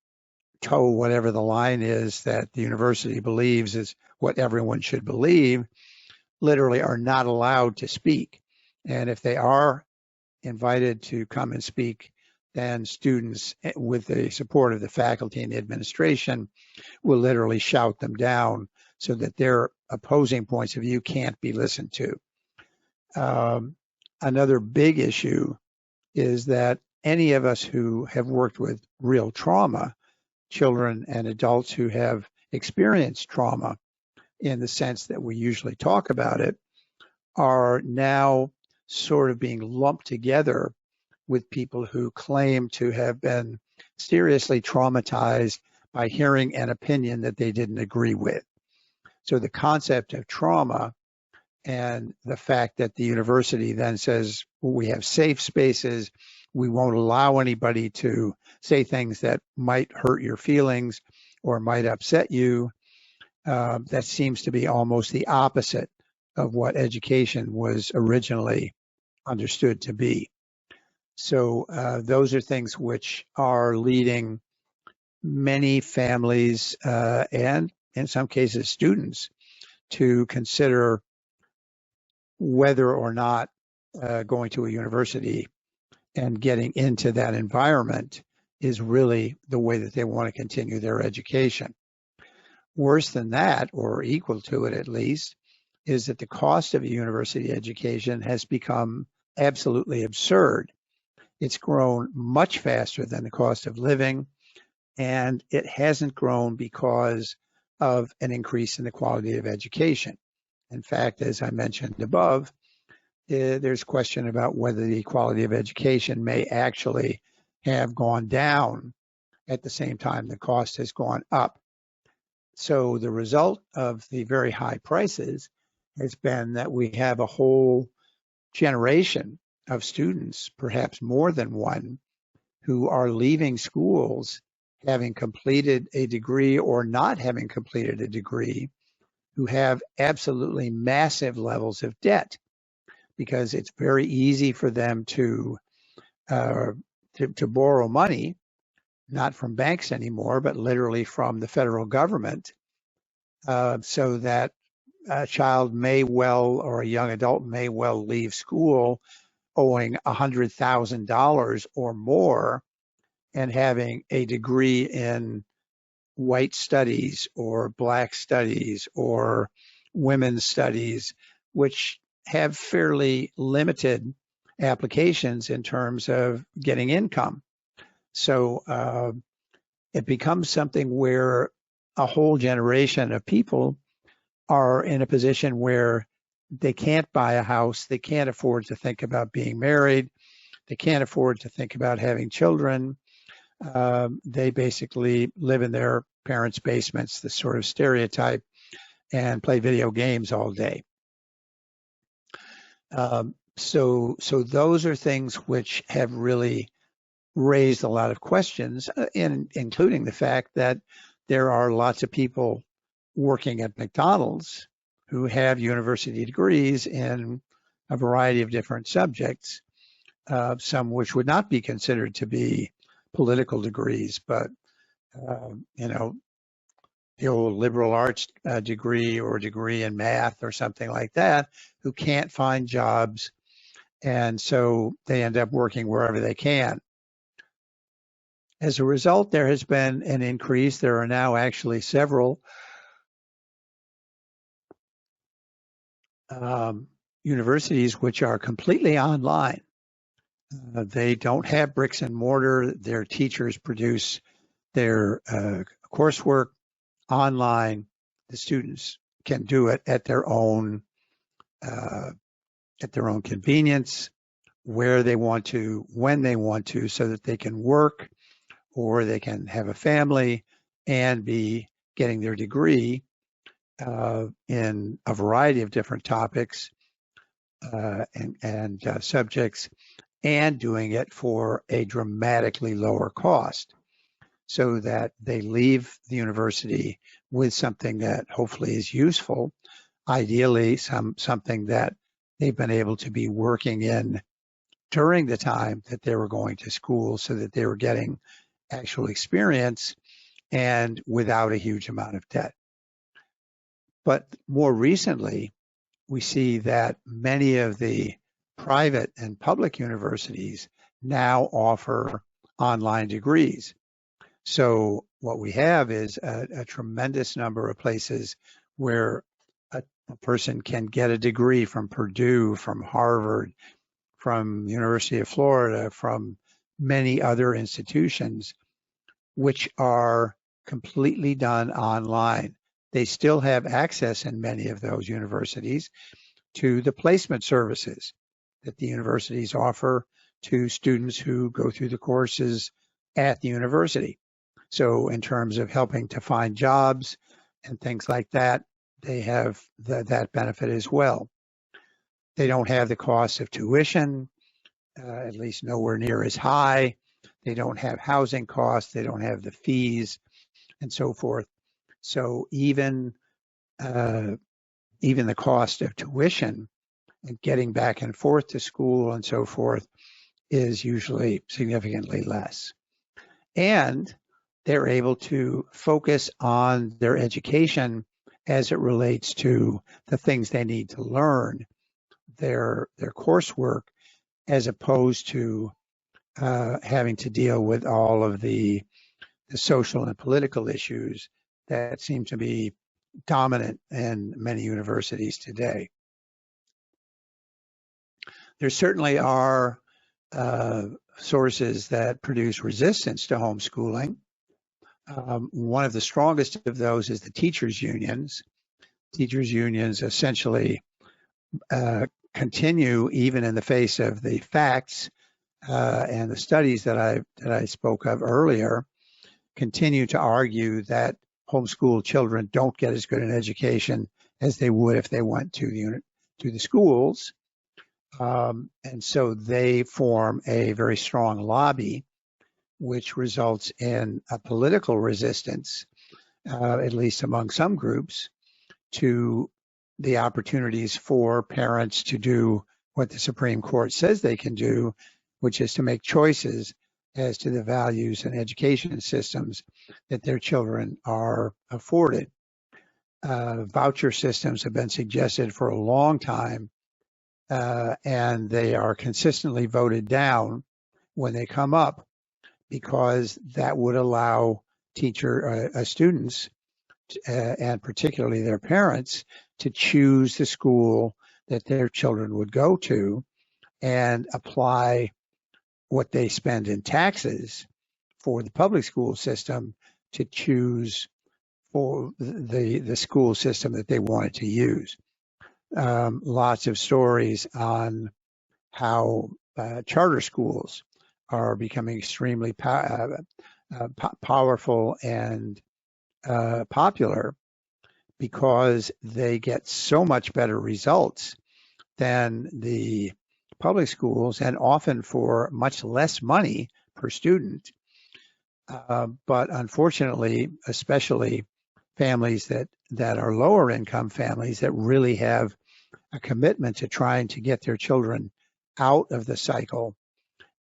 A: toe whatever the line is that the university believes is what everyone should believe literally are not allowed to speak. And if they are invited to come and speak, then students, with the support of the faculty and the administration, will literally shout them down so that their opposing points of view can't be listened to. Another big issue is that any of us who have worked with real trauma, children and adults who have experienced trauma in the sense that we usually talk about it, are now sort of being lumped together with people who claim to have been seriously traumatized by hearing an opinion that they didn't agree with. So the concept of trauma and the fact that the university then says, well, we have safe spaces, we won't allow anybody to say things that might hurt your feelings or might upset you, that seems to be almost the opposite of what education was originally understood to be. So those are things which are leading many families and in some cases students to consider whether or not going to a university and getting into that environment is really the way that they want to continue their education. Worse than that, or equal to it at least, is that the cost of a university education has become absolutely absurd. It's grown much faster than the cost of living, and it hasn't grown because of an increase in the quality of education. In fact, as I mentioned above, there's question about whether the quality of education may actually have gone down at the same time the cost has gone up. So the result of the very high prices has been that we have a whole generation of students, perhaps more than one, who are leaving schools having completed a degree or not having completed a degree, who have absolutely massive levels of debt, because it's very easy for them to borrow money, not from banks anymore, but literally from the federal government, so that a child may well, or a young adult may well leave school owing $100,000 or more and having a degree in white studies or black studies or women's studies, which have fairly limited applications in terms of getting income. So it becomes something where a whole generation of people are in a position where they can't buy a house, they can't afford to think about being married, they can't afford to think about having children. They basically live in their parents' basements, the sort of stereotype, and play video games all day. So those are things which have really raised a lot of questions, including the fact that there are lots of people working at McDonald's who have university degrees in a variety of different subjects, some which would not be considered to be political degrees, but the old liberal arts degree or degree in math or something like that, who can't find jobs, and so they end up working wherever they can. As a result, there has been an increase. There are now actually several universities which are completely online. They don't have bricks and mortar. Their teachers produce their coursework online. The students can do it at their own convenience, where they want to, when they want to, so that they can work or they can have a family and be getting their degree in a variety of different topics and subjects, and doing it for a dramatically lower cost, so that they leave the university with something that hopefully is useful, ideally something that they've been able to be working in during the time that they were going to school, so that they were getting actual experience and without a huge amount of debt. But more recently, we see that many of the private and public universities now offer online degrees. So what we have is a tremendous number of places where a person can get a degree from Purdue, from Harvard, from University of Florida, from many other institutions, which are completely done online. They still have access in many of those universities to the placement services that the universities offer to students who go through the courses at the university. So in terms of helping to find jobs and things like that, they have that benefit as well. They don't have the cost of tuition, at least nowhere near as high. They don't have housing costs. They don't have the fees and so forth. So even the cost of tuition and getting back and forth to school and so forth is usually significantly less. And they're able to focus on their education as it relates to the things they need to learn, their coursework, as opposed to having to deal with all of the social and political issues that seem to be dominant in many universities today. There certainly are sources that produce resistance to homeschooling. One of the strongest of those is the teachers' unions. Teachers' unions essentially continue, even in the face of the facts and the studies that I spoke of earlier, continue to argue that homeschool children don't get as good an education as they would if they went to the schools. And so they form a very strong lobby, which results in a political resistance, at least among some groups, to the opportunities for parents to do what the Supreme Court says they can do, which is to make choices as to the values and education systems that their children are afforded. Voucher systems have been suggested for a long time, and they are consistently voted down when they come up, because that would allow students, and particularly their parents, to choose the school that their children would go to and apply what they spend in taxes for the public school system to choose for the school system that they wanted to use. Lots of stories on how charter schools are becoming extremely powerful and popular, because they get so much better results than the public schools, and often for much less money per student. But unfortunately, especially families that are lower income families that really have a commitment to trying to get their children out of the cycle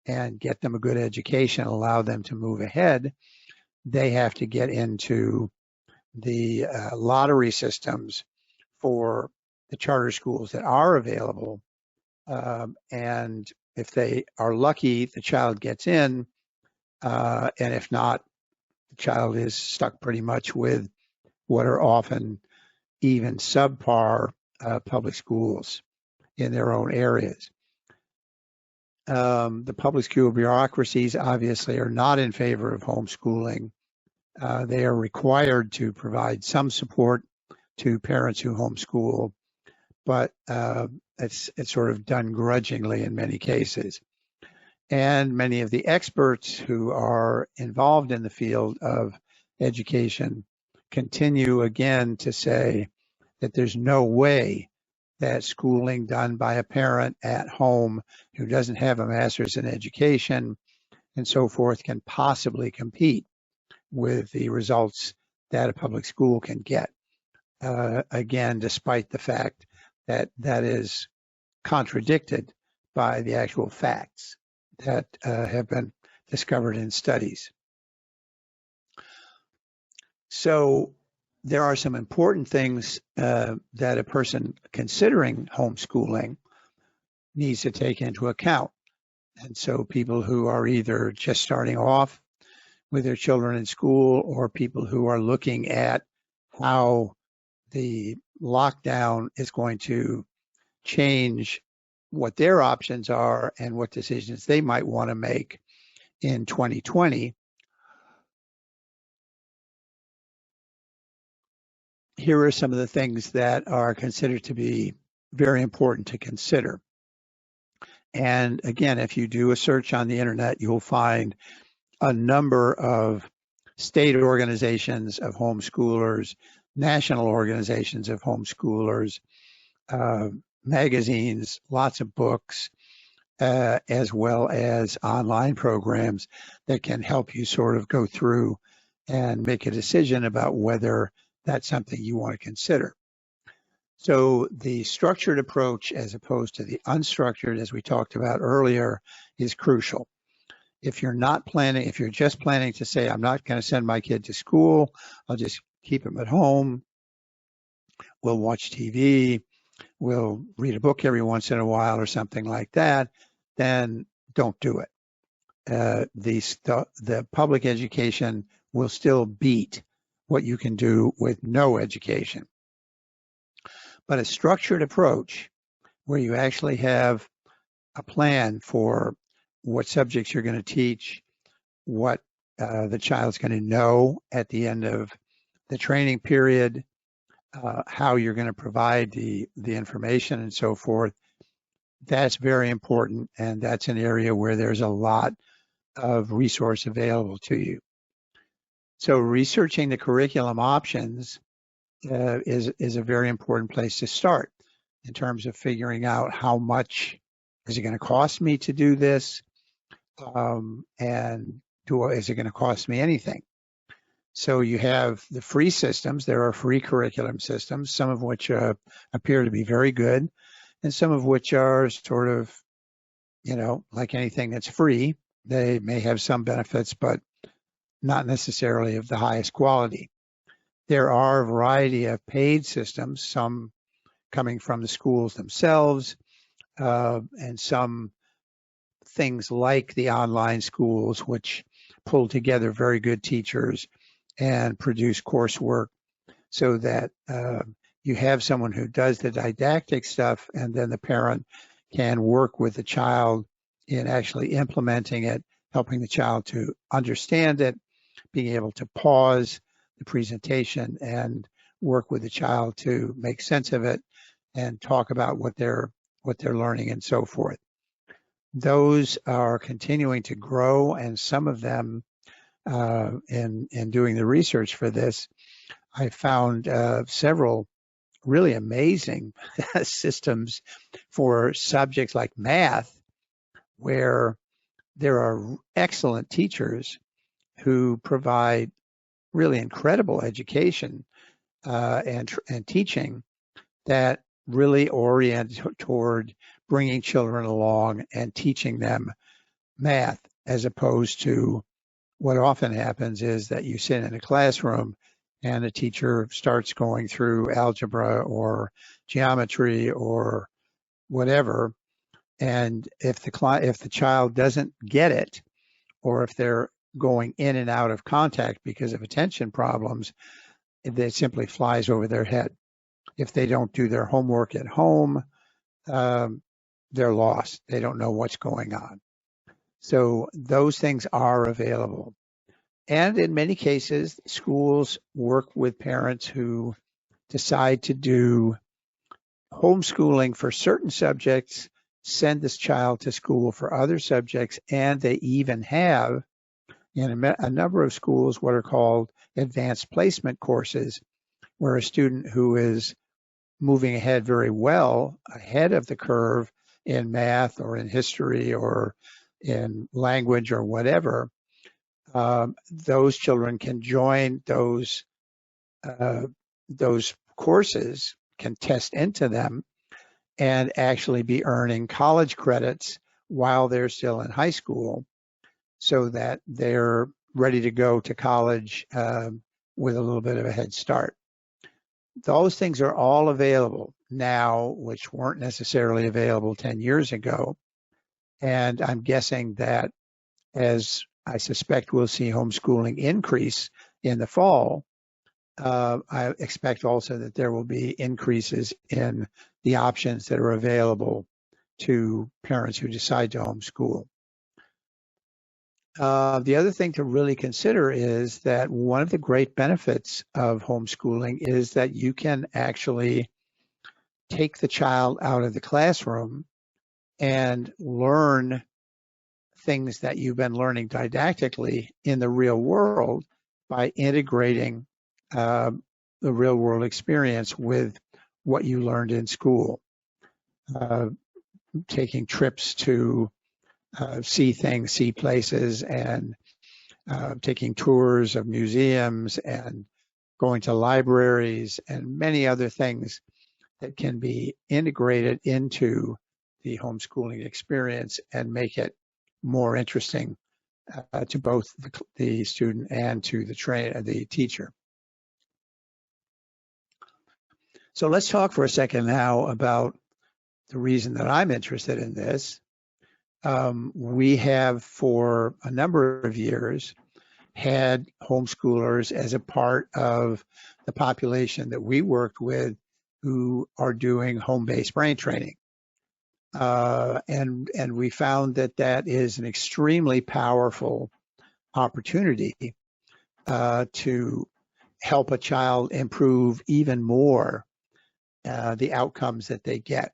A: and get them a good education, allow them to move ahead, they have to get into the lottery systems for the charter schools that are available. And if they are lucky, the child gets in. And if not, the child is stuck pretty much with what are often even subpar public schools in their own areas. The public school bureaucracies obviously are not in favor of homeschooling. They are required to provide some support to parents who homeschool, but it's sort of done grudgingly in many cases. And many of the experts who are involved in the field of education continue again to say that there's no way that schooling done by a parent at home who doesn't have a master's in education and so forth can possibly compete with the results that a public school can get. Again, despite the fact that that is contradicted by the actual facts that have been discovered in studies. So there are some important things that a person considering homeschooling needs to take into account. And so people who are either just starting off with their children in school or people who are looking at how the lockdown is going to change what their options are and what decisions they might want to make in 2020. Here are some of the things that are considered to be very important to consider. And again, if you do a search on the internet, you'll find a number of state organizations of homeschoolers, national organizations of homeschoolers, magazines, lots of books, as well as online programs that can help you sort of go through and make a decision about whether that's something you want to consider. So the structured approach as opposed to the unstructured, as we talked about earlier, is crucial. If you're not planning, if you're just planning to say, I'm not going to send my kid to school, I'll just keep him at home, we'll watch TV, we'll read a book every once in a while or something like that, then don't do it. The public education will still beat what you can do with no education. But a structured approach where you actually have a plan for what subjects you're going to teach, what the child's going to know at the end of the training period, how you're going to provide the information and so forth, that's very important. And that's an area where there's a lot of resource available to you. So researching the curriculum options is a very important place to start in terms of figuring out how much is it going to cost me to do this, and is it going to cost me anything? So you have the free systems. There are free curriculum systems, some of which appear to be very good, and some of which are sort of, like anything that's free. They may have some benefits, but not necessarily of the highest quality. There are a variety of paid systems, some coming from the schools themselves, and some things like the online schools, which pull together very good teachers and produce coursework so that you have someone who does the didactic stuff, and then the parent can work with the child in actually implementing it, helping the child to understand it, being able to pause the presentation and work with the child to make sense of it and talk about what they're learning and so forth. Those are continuing to grow, and some of them, in doing the research for this, I found several really amazing systems for subjects like math, where there are excellent teachers who provide really incredible education and teaching that really orient toward bringing children along and teaching them math, as opposed to what often happens is that you sit in a classroom and a teacher starts going through algebra or geometry or whatever, and if the child doesn't get it, or if they're going in and out of contact because of attention problems, it simply flies over their head. If they don't do their homework at home, they're lost. They don't know what's going on. So those things are available. And in many cases, schools work with parents who decide to do homeschooling for certain subjects, send this child to school for other subjects, and they even have in a number of schools what are called advanced placement courses, where a student who is moving ahead very well, ahead of the curve in math or in history or in language or whatever, those children can join those courses, can test into them, and actually be earning college credits while they're still in high school, so that they're ready to go to college with a little bit of a head start. Those things are all available now, which weren't necessarily available 10 years ago. And I'm guessing that, as I suspect we'll see homeschooling increase in the fall, I expect also that there will be increases in the options that are available to parents who decide to homeschool. The other thing to really consider is that one of the great benefits of homeschooling is that you can actually take the child out of the classroom and learn things that you've been learning didactically in the real world by integrating the real world experience with what you learned in school. Taking trips to see things, see places, and taking tours of museums and going to libraries and many other things that can be integrated into the homeschooling experience and make it more interesting to both the student and to the teacher. So let's talk for a second now about the reason that I'm interested in this. We have for a number of years had homeschoolers as a part of the population that we worked with who are doing home-based brain training. And we found that that is an extremely powerful opportunity to help a child improve even more the outcomes that they get.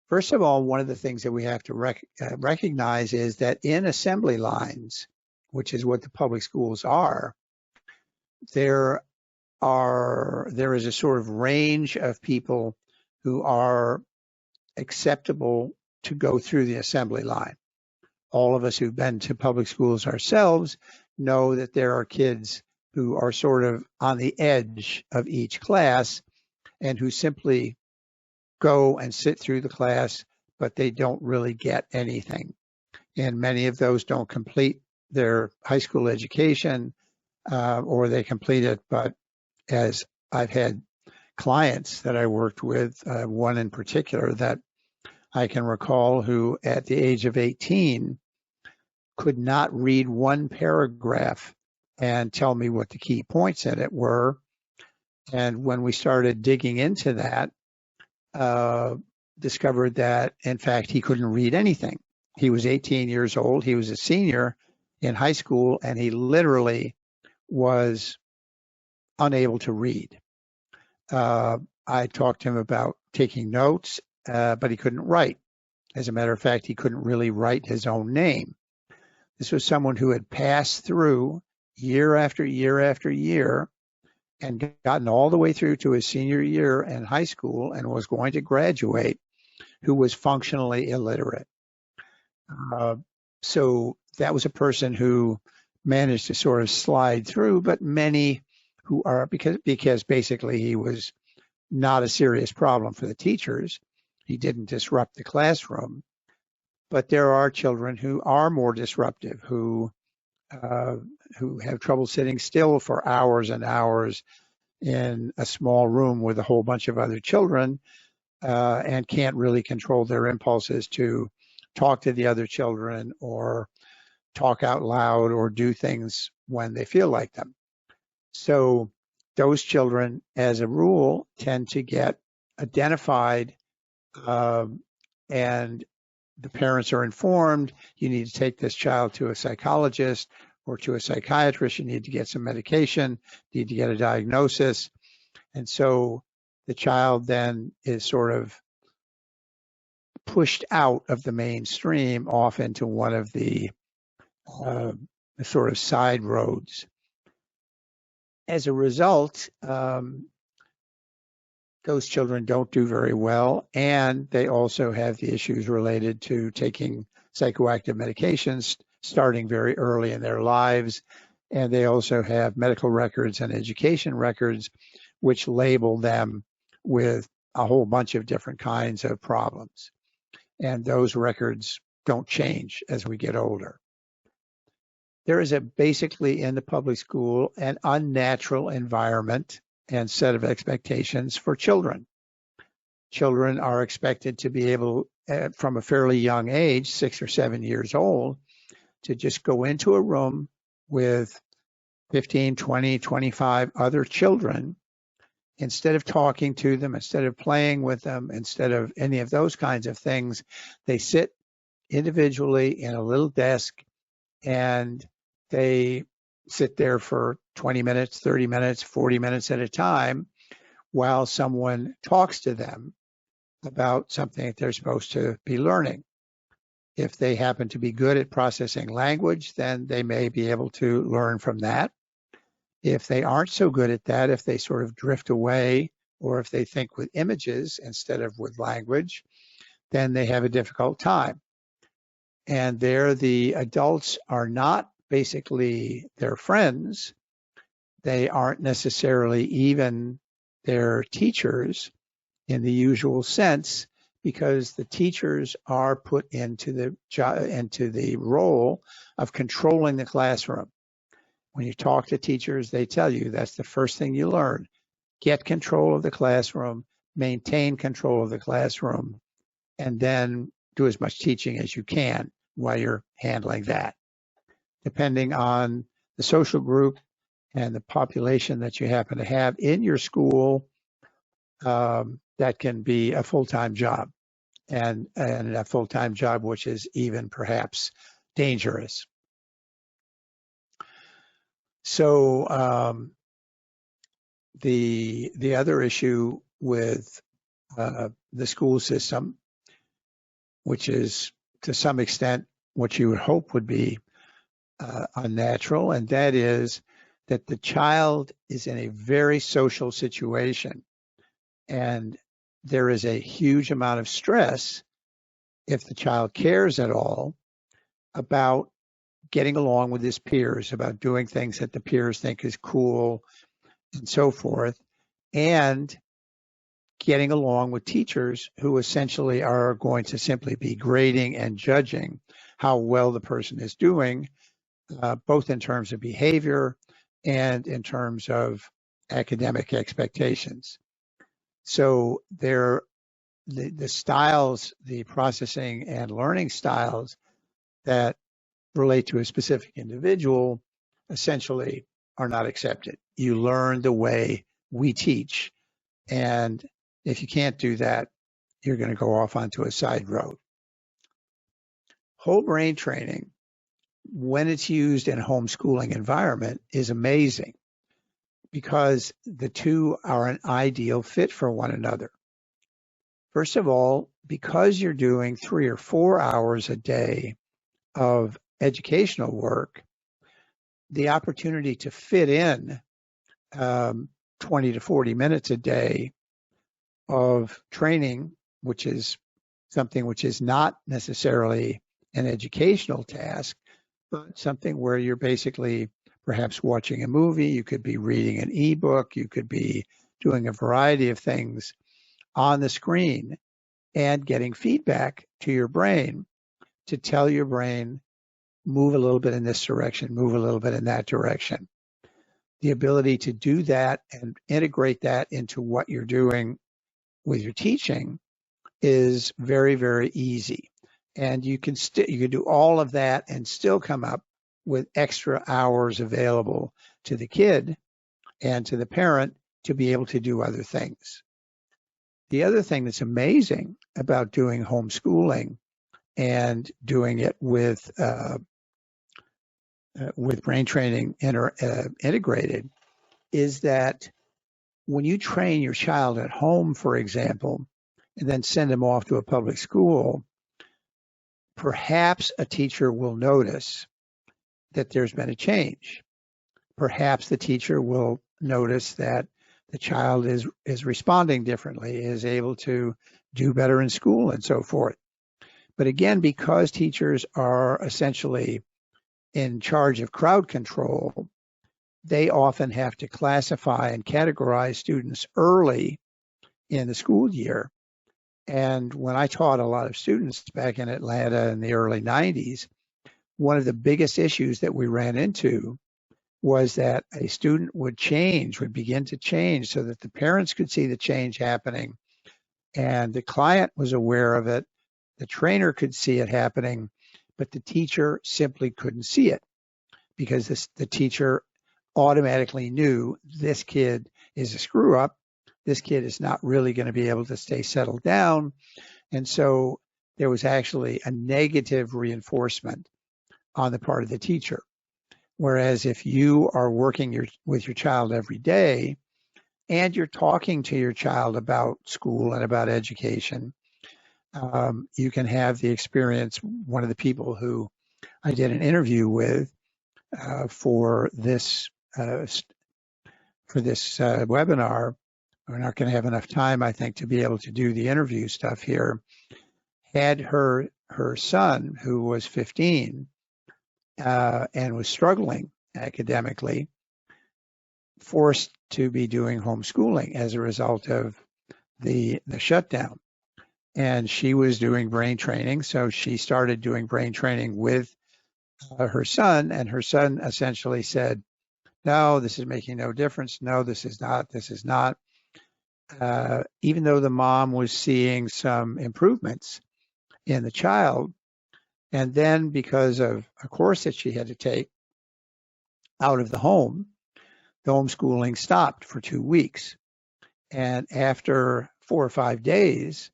A: First of all, one of the things that we have to recognize is that in assembly lines, which is what the public schools are, there is a sort of range of people who are acceptable to go through the assembly line. All of us who've been to public schools ourselves know that there are kids who are sort of on the edge of each class and who simply go and sit through the class, but they don't really get anything. And many of those don't complete their high school education, or they complete it, but as I've had clients that I worked with, one in particular that I can recall, who at the age of 18 could not read one paragraph and tell me what the key points in it were. And when we started digging into that, discovered that, in fact, he couldn't read anything. He was 18 years old. He was a senior in high school, and he literally was unable to read. I talked to him about taking notes, but he couldn't write. As a matter of fact, he couldn't really write his own name. This was someone who had passed through year after year after year and gotten all the way through to his senior year in high school and was going to graduate, who was functionally illiterate. So that was a person who managed to sort of slide through, but many who are, because basically he was not a serious problem for the teachers. He didn't disrupt the classroom, but there are children who are more disruptive, uh, who have trouble sitting still for hours and hours in a small room with a whole bunch of other children, and can't really control their impulses to talk to the other children or talk out loud or do things when they feel like them. So those children, as a rule, tend to get identified, and the parents are informed, you need to take this child to a psychologist or to a psychiatrist, you need to get some medication, you need to get a diagnosis. And so the child then is sort of pushed out of the mainstream off into one of the sort of side roads. As a result, those children don't do very well, and they also have the issues related to taking psychoactive medications starting very early in their lives. And they also have medical records and education records, which label them with a whole bunch of different kinds of problems. And those records don't change as we get older. There is basically in the public school an unnatural environment and set of expectations for children. Children are expected to be able, from a fairly young age, 6 or 7 years old, to just go into a room with 15, 20, 25 other children. Instead of talking to them, instead of playing with them, instead of any of those kinds of things, they sit individually in a little desk and they sit there for 20 minutes, 30 minutes, 40 minutes at a time while someone talks to them about something that they're supposed to be learning. If they happen to be good at processing language, then they may be able to learn from that. If they aren't so good at that, if they sort of drift away, or if they think with images instead of with language, then they have a difficult time. And there the adults are not basically their friends. They aren't necessarily even their teachers in the usual sense, because the teachers are put into the role of controlling the classroom. When you talk to teachers, they tell you that's the first thing you learn. Get control of the classroom, maintain control of the classroom, and then do as much teaching as you can while you're handling that. Depending on the social group and the population that you happen to have in your school, that can be a full-time job, and a full-time job which is even perhaps dangerous. So the other issue with the school system, which is to some extent what you would hope would be unnatural, and that is that the child is in a very social situation, and there is a huge amount of stress, if the child cares at all, about getting along with his peers, about doing things that the peers think is cool and so forth, and getting along with teachers who essentially are going to simply be grading and judging how well the person is doing, both in terms of behavior and in terms of academic expectations. So the styles, the processing and learning styles that relate to a specific individual essentially are not accepted. You learn the way we teach, and if you can't do that, you're going to go off onto a side road. Whole brain training, when it's used in a homeschooling environment, is amazing because the two are an ideal fit for one another. First of all, because you're doing 3 or 4 hours a day of educational work, the opportunity to fit in 20 to 40 minutes a day of training, which is something which is not necessarily an educational task, but something where you're basically perhaps watching a movie, you could be reading an ebook, you could be doing a variety of things on the screen and getting feedback to your brain to tell your brain, move a little bit in this direction, move a little bit in that direction. The ability to do that and integrate that into what you're doing with your teaching is very, very easy. And you can do all of that and still come up with extra hours available to the kid and to the parent to be able to do other things. The other thing that's amazing about doing homeschooling and doing it with brain training integrated is that when you train your child at home, for example, and then send them off to a public school, perhaps a teacher will notice that there's been a change. Perhaps the teacher will notice that the child is responding differently, is able to do better in school and so forth. But again, because teachers are essentially in charge of crowd control, they often have to classify and categorize students early in the school year. And when I taught a lot of students back in Atlanta in the early 90s, one of the biggest issues that we ran into was that a student would begin to change so that the parents could see the change happening and the client was aware of it. The trainer could see it happening, but the teacher simply couldn't see it because the teacher automatically knew this kid is a screw up. This kid is not really going to be able to stay settled down. And so there was actually a negative reinforcement on the part of the teacher. Whereas if you are working with your child every day and you're talking to your child about school and about education, you can have the experience. One of the people who I did an interview with for this webinar, we're not going to have enough time, I think, to be able to do the interview stuff here, had her son, who was 15 and was struggling academically, forced to be doing homeschooling as a result of the shutdown. And she was doing brain training, so she started doing brain training with her son, and her son essentially said, no, this is making no difference. No, this is not. This is not. Even though the mom was seeing some improvements in the child, and then because of a course that she had to take out of the home, the homeschooling stopped for 2 weeks. And after 4 or 5 days,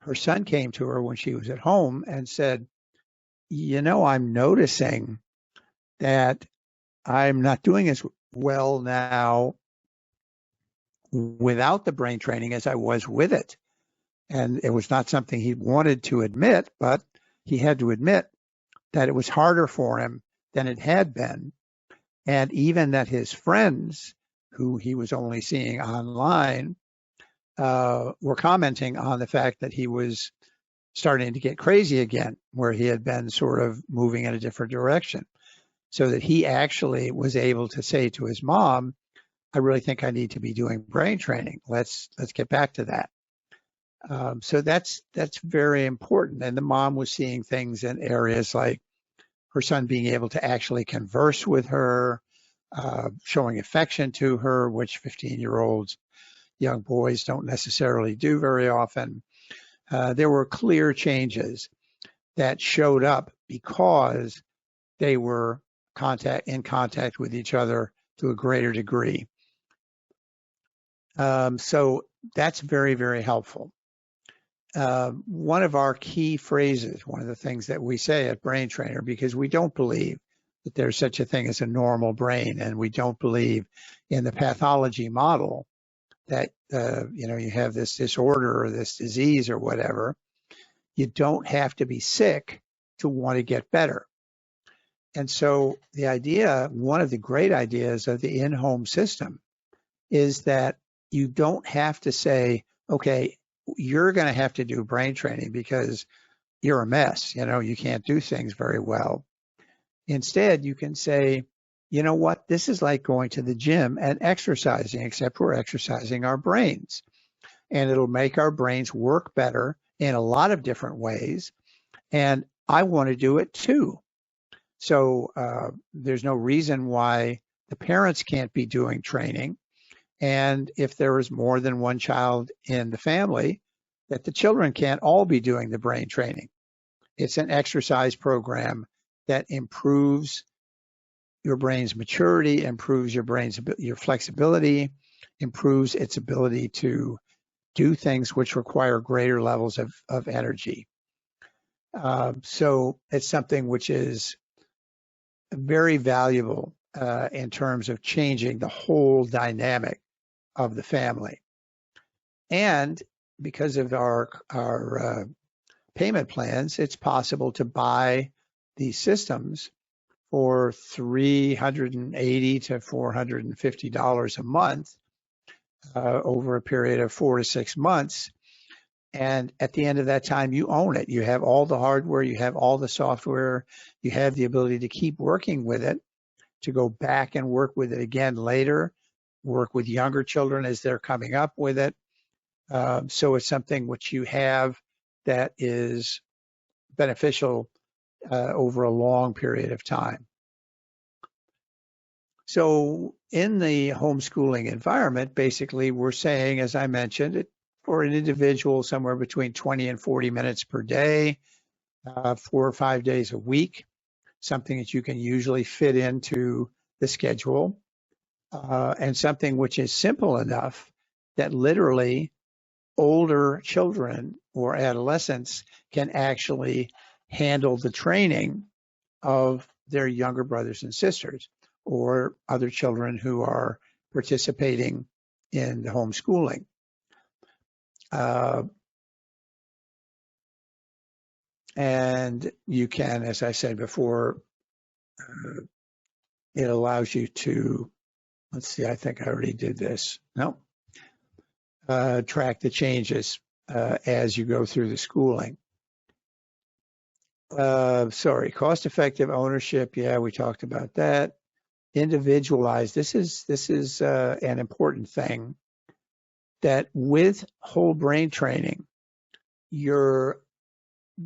A: her son came to her when she was at home and said, I'm noticing that I'm not doing as well now without the brain training as I was with it. And it was not something he wanted to admit, but he had to admit that it was harder for him than it had been. And even that his friends, who he was only seeing online, were commenting on the fact that he was starting to get crazy again, where he had been sort of moving in a different direction. So that he actually was able to say to his mom, I really think I need to be doing brain training. Let's get back to that. So that's very important. And the mom was seeing things in areas like her son being able to actually converse with her, showing affection to her, which 15-year-olds, young boys don't necessarily do very often. There were clear changes that showed up because they were in contact with each other to a greater degree. So that's very, very helpful. One of our key phrases, one of the things that we say at Brain Trainer, because we don't believe that there's such a thing as a normal brain, and we don't believe in the pathology model that you have this disorder or this disease or whatever. You don't have to be sick to want to get better. And so the idea, one of the great ideas of the in-home system, is that you don't have to say, okay, you're going to have to do brain training because you're a mess. You can't do things very well. Instead, you can say, you know what, this is like going to the gym and exercising, except we're exercising our brains. And it'll make our brains work better in a lot of different ways. And I want to do it too. So there's no reason why the parents can't be doing training. And if there is more than one child in the family, that the children can't all be doing the brain training. It's an exercise program that improves your brain's maturity, improves your flexibility, improves its ability to do things which require greater levels of energy. So it's something which is very valuable in terms of changing the whole dynamic of the family. And because of our payment plans, it's possible to buy these systems for $380 to $450 a month over a period of 4 to 6 months. And at the end of that time, you own it. You have all the hardware, you have all the software, you have the ability to keep working with it, to go back and work with it again later, work with younger children as they're coming up with it. So it's something which you have that is beneficial over a long period of time. So in the homeschooling environment, basically we're saying, as I mentioned, for an individual, somewhere between 20 and 40 minutes per day, 4 or 5 days a week, something that you can usually fit into the schedule, and something which is simple enough that literally older children or adolescents can actually handle the training of their younger brothers and sisters or other children who are participating in the homeschooling. And you can, as I said before, it allows you to, let's see, I think I already did this. No. Track the changes as you go through the schooling. Cost-effective ownership. Yeah, we talked about that. Individualized. This is an important thing, that with whole brain training, you're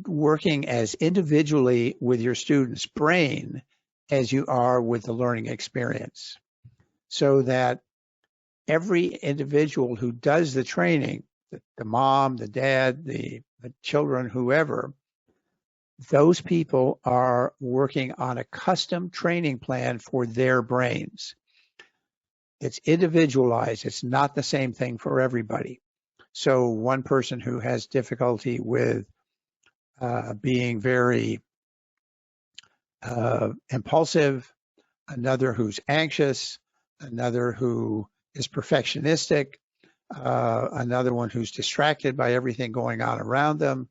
A: working as individually with your student's brain as you are with the learning experience, so that every individual who does the training, the mom, the dad, the children, whoever, those people are working on a custom training plan for their brains. It's individualized. It's not the same thing for everybody. So one person who has difficulty with being very impulsive, another who's anxious, another who is perfectionistic, another one who's distracted by everything going on around them.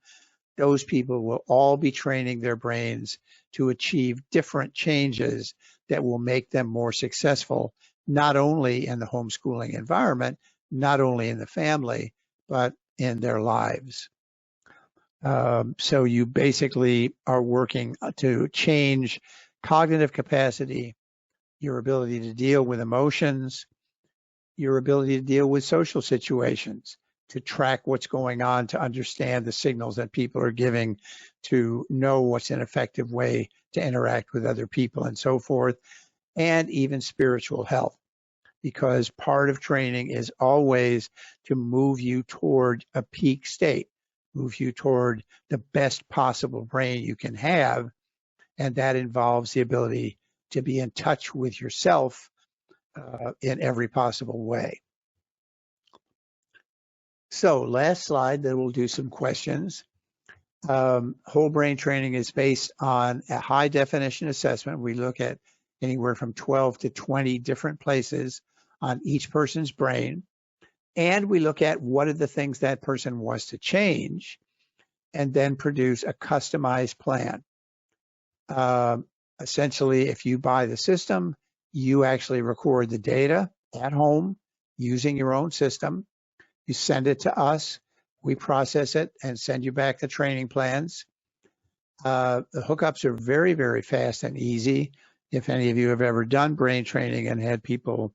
A: Those people will all be training their brains to achieve different changes that will make them more successful, not only in the homeschooling environment, not only in the family, but in their lives. So you basically are working to change cognitive capacity, your ability to deal with emotions, your ability to deal with social situations, to track what's going on, to understand the signals that people are giving, to know what's an effective way to interact with other people and so forth, and even spiritual health. Because part of training is always to move you toward a peak state, move you toward the best possible brain you can have. And that involves the ability to be in touch with yourself in every possible way. So last slide, then we'll do some questions. Whole brain training is based on a high definition assessment. We look at anywhere from 12 to 20 different places on each person's brain. And we look at what are the things that person wants to change, and then produce a customized plan. Essentially, if you buy the system, you actually record the data at home using your own system. You send it to us, we process it and send you back the training plans. The hookups are very, very fast and easy. If any of you have ever done brain training and had people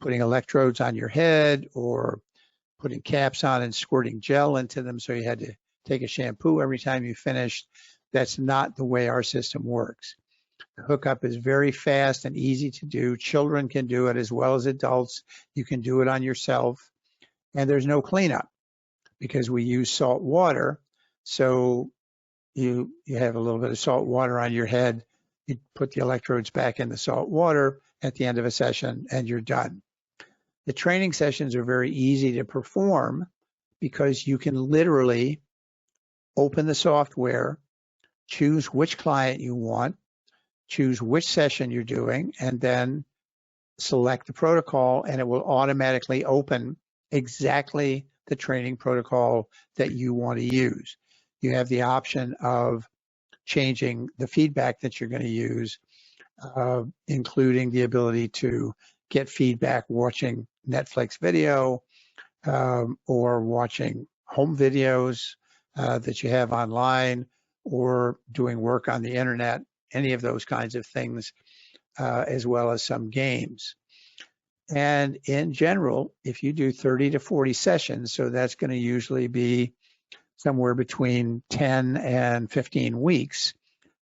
A: putting electrodes on your head or putting caps on and squirting gel into them so you had to take a shampoo every time you finished, that's not the way our system works. The hookup is very fast and easy to do. Children can do it as well as adults. You can do it on yourself. And there's no cleanup because we use salt water. So you have a little bit of salt water on your head. You put the electrodes back in the salt water at the end of a session and you're done. The training sessions are very easy to perform because you can literally open the software, choose which client you want, choose which session you're doing, and then select the protocol, and it will automatically open exactly the training protocol that you want to use. You have the option of changing the feedback that you're going to use, including the ability to get feedback watching Netflix video or watching home videos that you have online or doing work on the internet, any of those kinds of things, as well as some games. And in general, if you do 30 to 40 sessions, so that's going to usually be somewhere between 10 and 15 weeks,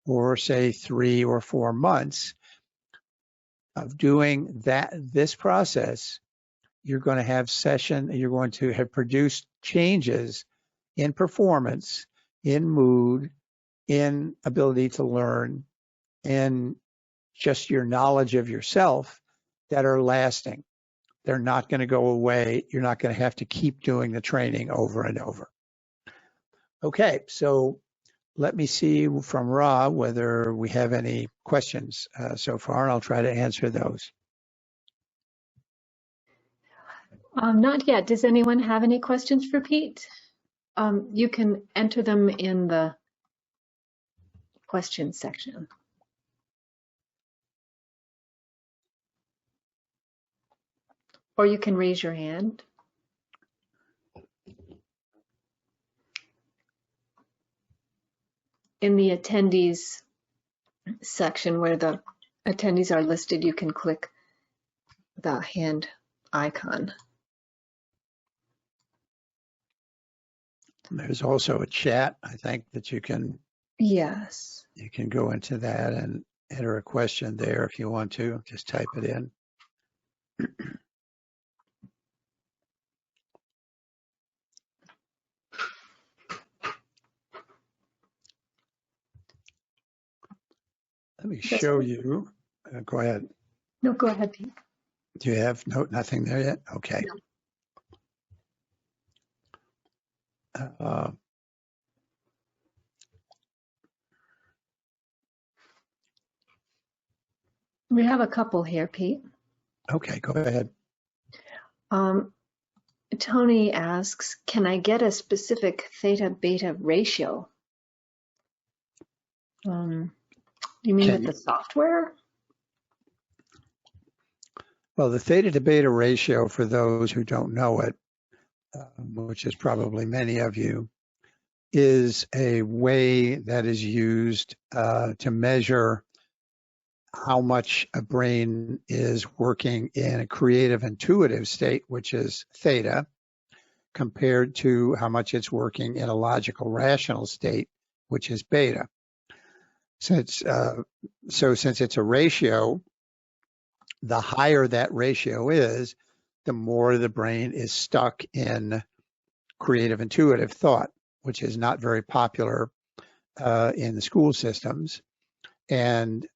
A: or say 3 or 4 months of doing this process, you're going to have produced changes in performance, in mood, in ability to learn, in just your knowledge of yourself that are lasting. They're not going to go away. You're not going to have to keep doing the training over and over. Okay, so let me see from Rob whether we have any questions so far, and I'll try to answer those.
B: Not yet. Does anyone have any questions for Pete? You can enter them in the questions section. Or you can raise your hand. In the attendees section where the attendees are listed, you can click the hand icon.
A: There's also a chat, I think, that you can.
B: Yes.
A: You can go into that and enter a question there if you want to. Just type it in. Let me show you. Go ahead.
B: No, go ahead, Pete.
A: Do you have nothing there yet? Okay. No.
B: We have a couple here, Pete.
A: Okay, go ahead.
B: Tony asks, can I get a specific theta-beta ratio? You mean with the software?
A: Well, the theta to beta ratio, for those who don't know it, which is probably many of you, is a way that is used to measure how much a brain is working in a creative intuitive state, which is theta, compared to how much it's working in a logical rational state, which is beta. Since it's a ratio, the higher that ratio is, the more the brain is stuck in creative intuitive thought, which is not very popular in the school systems. And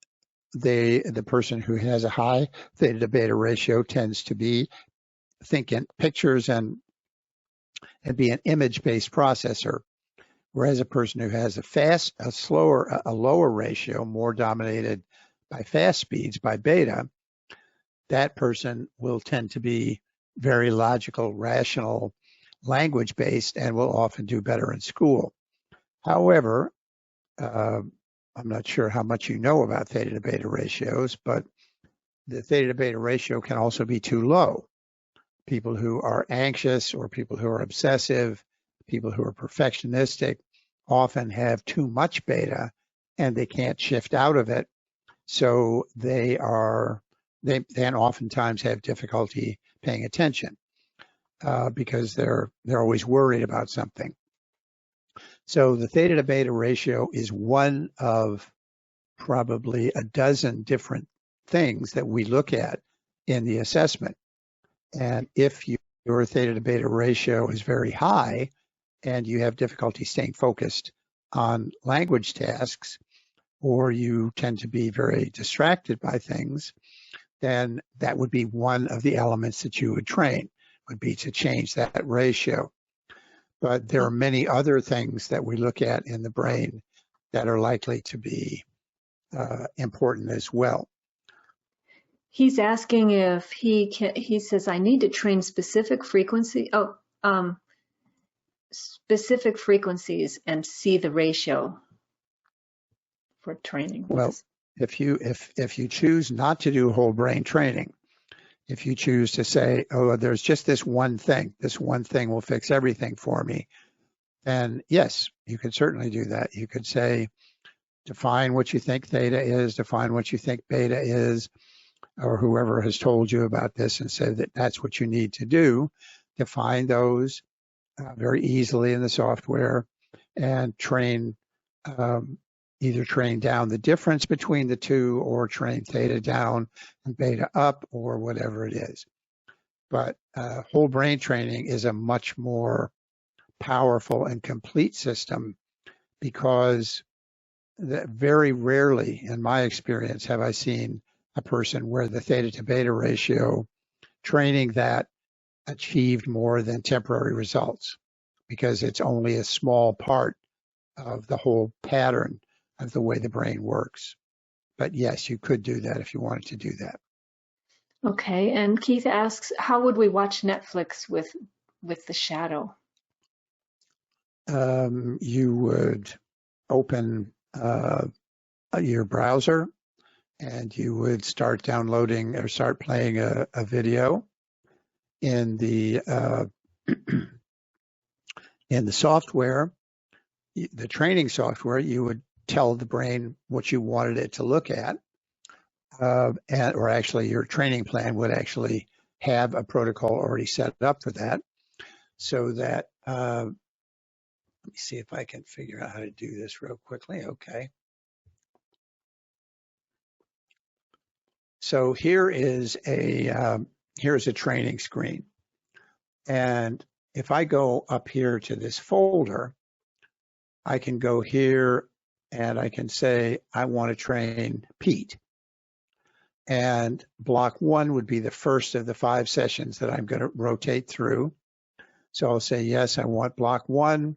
A: the person who has a high theta to beta ratio tends to be thinking pictures and be an image-based processor, whereas a person who has a lower ratio, more dominated by fast speeds, by beta, that person will tend to be very logical, rational, language-based, and will often do better in school. However, I'm not sure how much you know about theta to beta ratios, but the theta to beta ratio can also be too low. People who are anxious or people who are obsessive, people who are perfectionistic, often have too much beta and they can't shift out of it. So they then oftentimes have difficulty paying attention because they're always worried about something. So the theta to beta ratio is one of probably a dozen different things that we look at in the assessment. And if your theta to beta ratio is very high and you have difficulty staying focused on language tasks, or you tend to be very distracted by things, then that would be one of the elements that you would train, would be to change that ratio. But there are many other things that we look at in the brain that are likely to be important as well.
B: He's asking if he says, I need to train specific frequencies and see the ratio for training.
A: Well, if you choose not to do whole brain training, if you choose to say, oh, there's just this one thing will fix everything for me, then yes, you could certainly do that. You could say, define what you think theta is, define what you think beta is, or whoever has told you about this and said that that's what you need to do. Define those very easily in the software and train, either train down the difference between the two or train theta down and beta up or whatever it is. But whole brain training is a much more powerful and complete system because very rarely, in my experience, have I seen a person where the theta to beta ratio training that achieved more than temporary results, because it's only a small part of the whole pattern of the way the brain works. But yes, you could do that if you wanted to do that.
B: Okay, and Keith asks, how would we watch Netflix with the shadow?
A: You would open your browser and you would start downloading or start playing a video in the in the software, the training software. You would tell the brain what you wanted it to look at, or actually your training plan would actually have a protocol already set up for that, so that let me see if I can figure out how to do this real quickly. Okay. So here's a training screen. And if I go up here to this folder, I can go here and I can say, I want to train Pete. And block 1 would be the first of the 5 sessions that I'm going to rotate through. So I'll say, yes, I want block 1.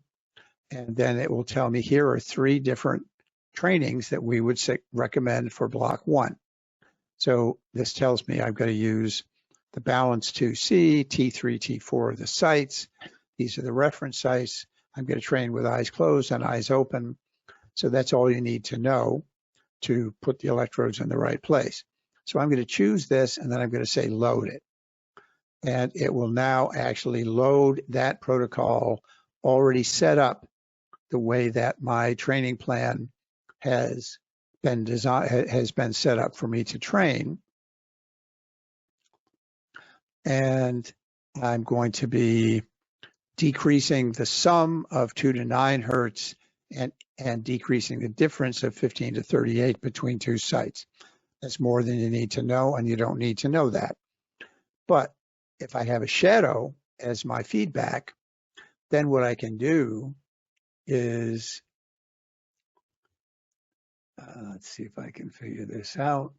A: And then it will tell me here are 3 different trainings that we would recommend for block 1. So this tells me I've got to use the Balance 2C, T3, T4 are the sites. These are the reference sites. I'm going to train with eyes closed and eyes open. So that's all you need to know to put the electrodes in the right place. So I'm going to choose this and then I'm going to say load it. And it will now actually load that protocol already set up the way that my training plan has been designed, has been set up for me to train. And I'm going to be decreasing the sum of 2 to 9 hertz and decreasing the difference of 15 to 38 between 2 sites. That's more than you need to know, and you don't need to know that. But if I have a shadow as my feedback, then what I can do is, let's see if I can figure this out.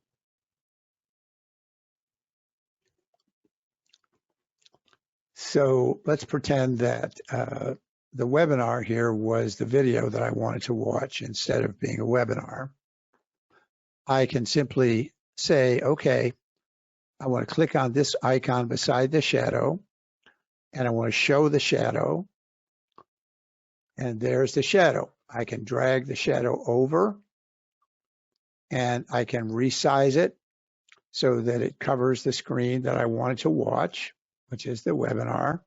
A: So let's pretend that the webinar here was the video that I wanted to watch instead of being a webinar. I can simply say, okay, I want to click on this icon beside the shadow, and I want to show the shadow, and there's the shadow. I can drag the shadow over, and I can resize it so that it covers the screen that I wanted to watch, which is the webinar.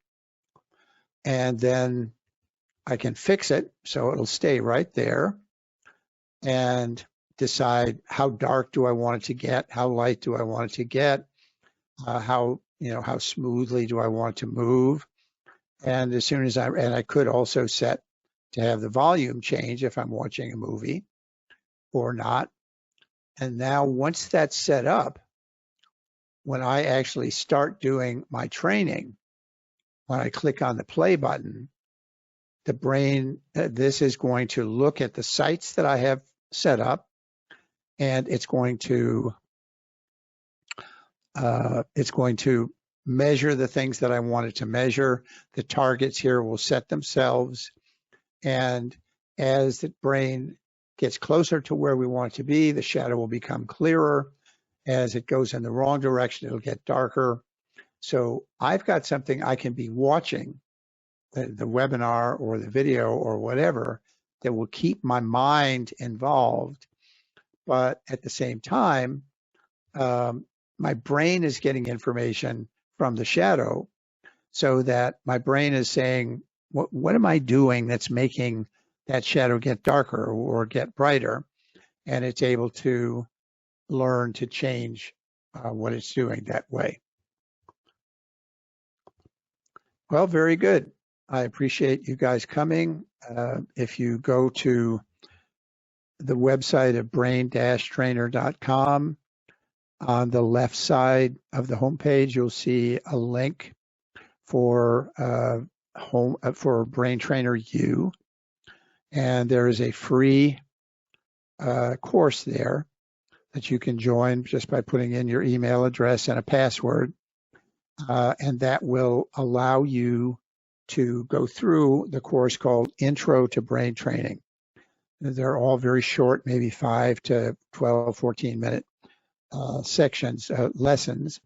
A: And then I can fix it so it'll stay right there and decide how dark do I want it to get, how light do I want it to get, how smoothly do I want it to move. And as soon as I could also set to have the volume change if I'm watching a movie or not. And now once that's set up, when I actually start doing my training, when I click on the play button, the brain, this is going to look at the sites that I have set up, and it's going to measure the things that I want it to measure. The targets here will set themselves, and as the brain gets closer to where we want it to be, the shadow will become clearer. As it goes in the wrong direction, it'll get darker. So I've got something I can be watching, the webinar or the video or whatever, that will keep my mind involved. But at the same time, my brain is getting information from the shadow, so that my brain is saying, what am I doing that's making that shadow get darker or get brighter? And it's able to learn to change what it's doing that way. Well, very good. I appreciate you guys coming. If you go to the website of brain-trainer.com, on the left side of the homepage, you'll see a link for Brain Trainer U, and there is a free course there that you can join just by putting in your email address and a password, and that will allow you to go through the course called Intro to Brain Training. They're all very short, maybe 5 to 12, 14-minute sections, lessons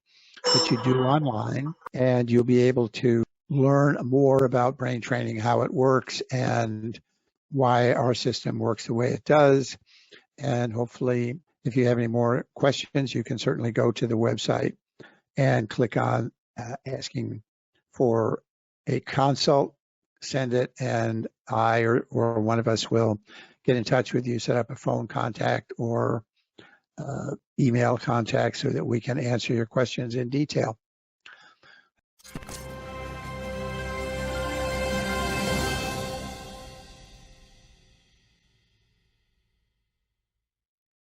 A: that you do online, and you'll be able to learn more about brain training, how it works, and why our system works the way it does. And hopefully, if you have any more questions, you can certainly go to the website and click on asking for a consult, send it, and I or one of us will get in touch with you, set up a phone contact or email contact so that we can answer your questions in detail.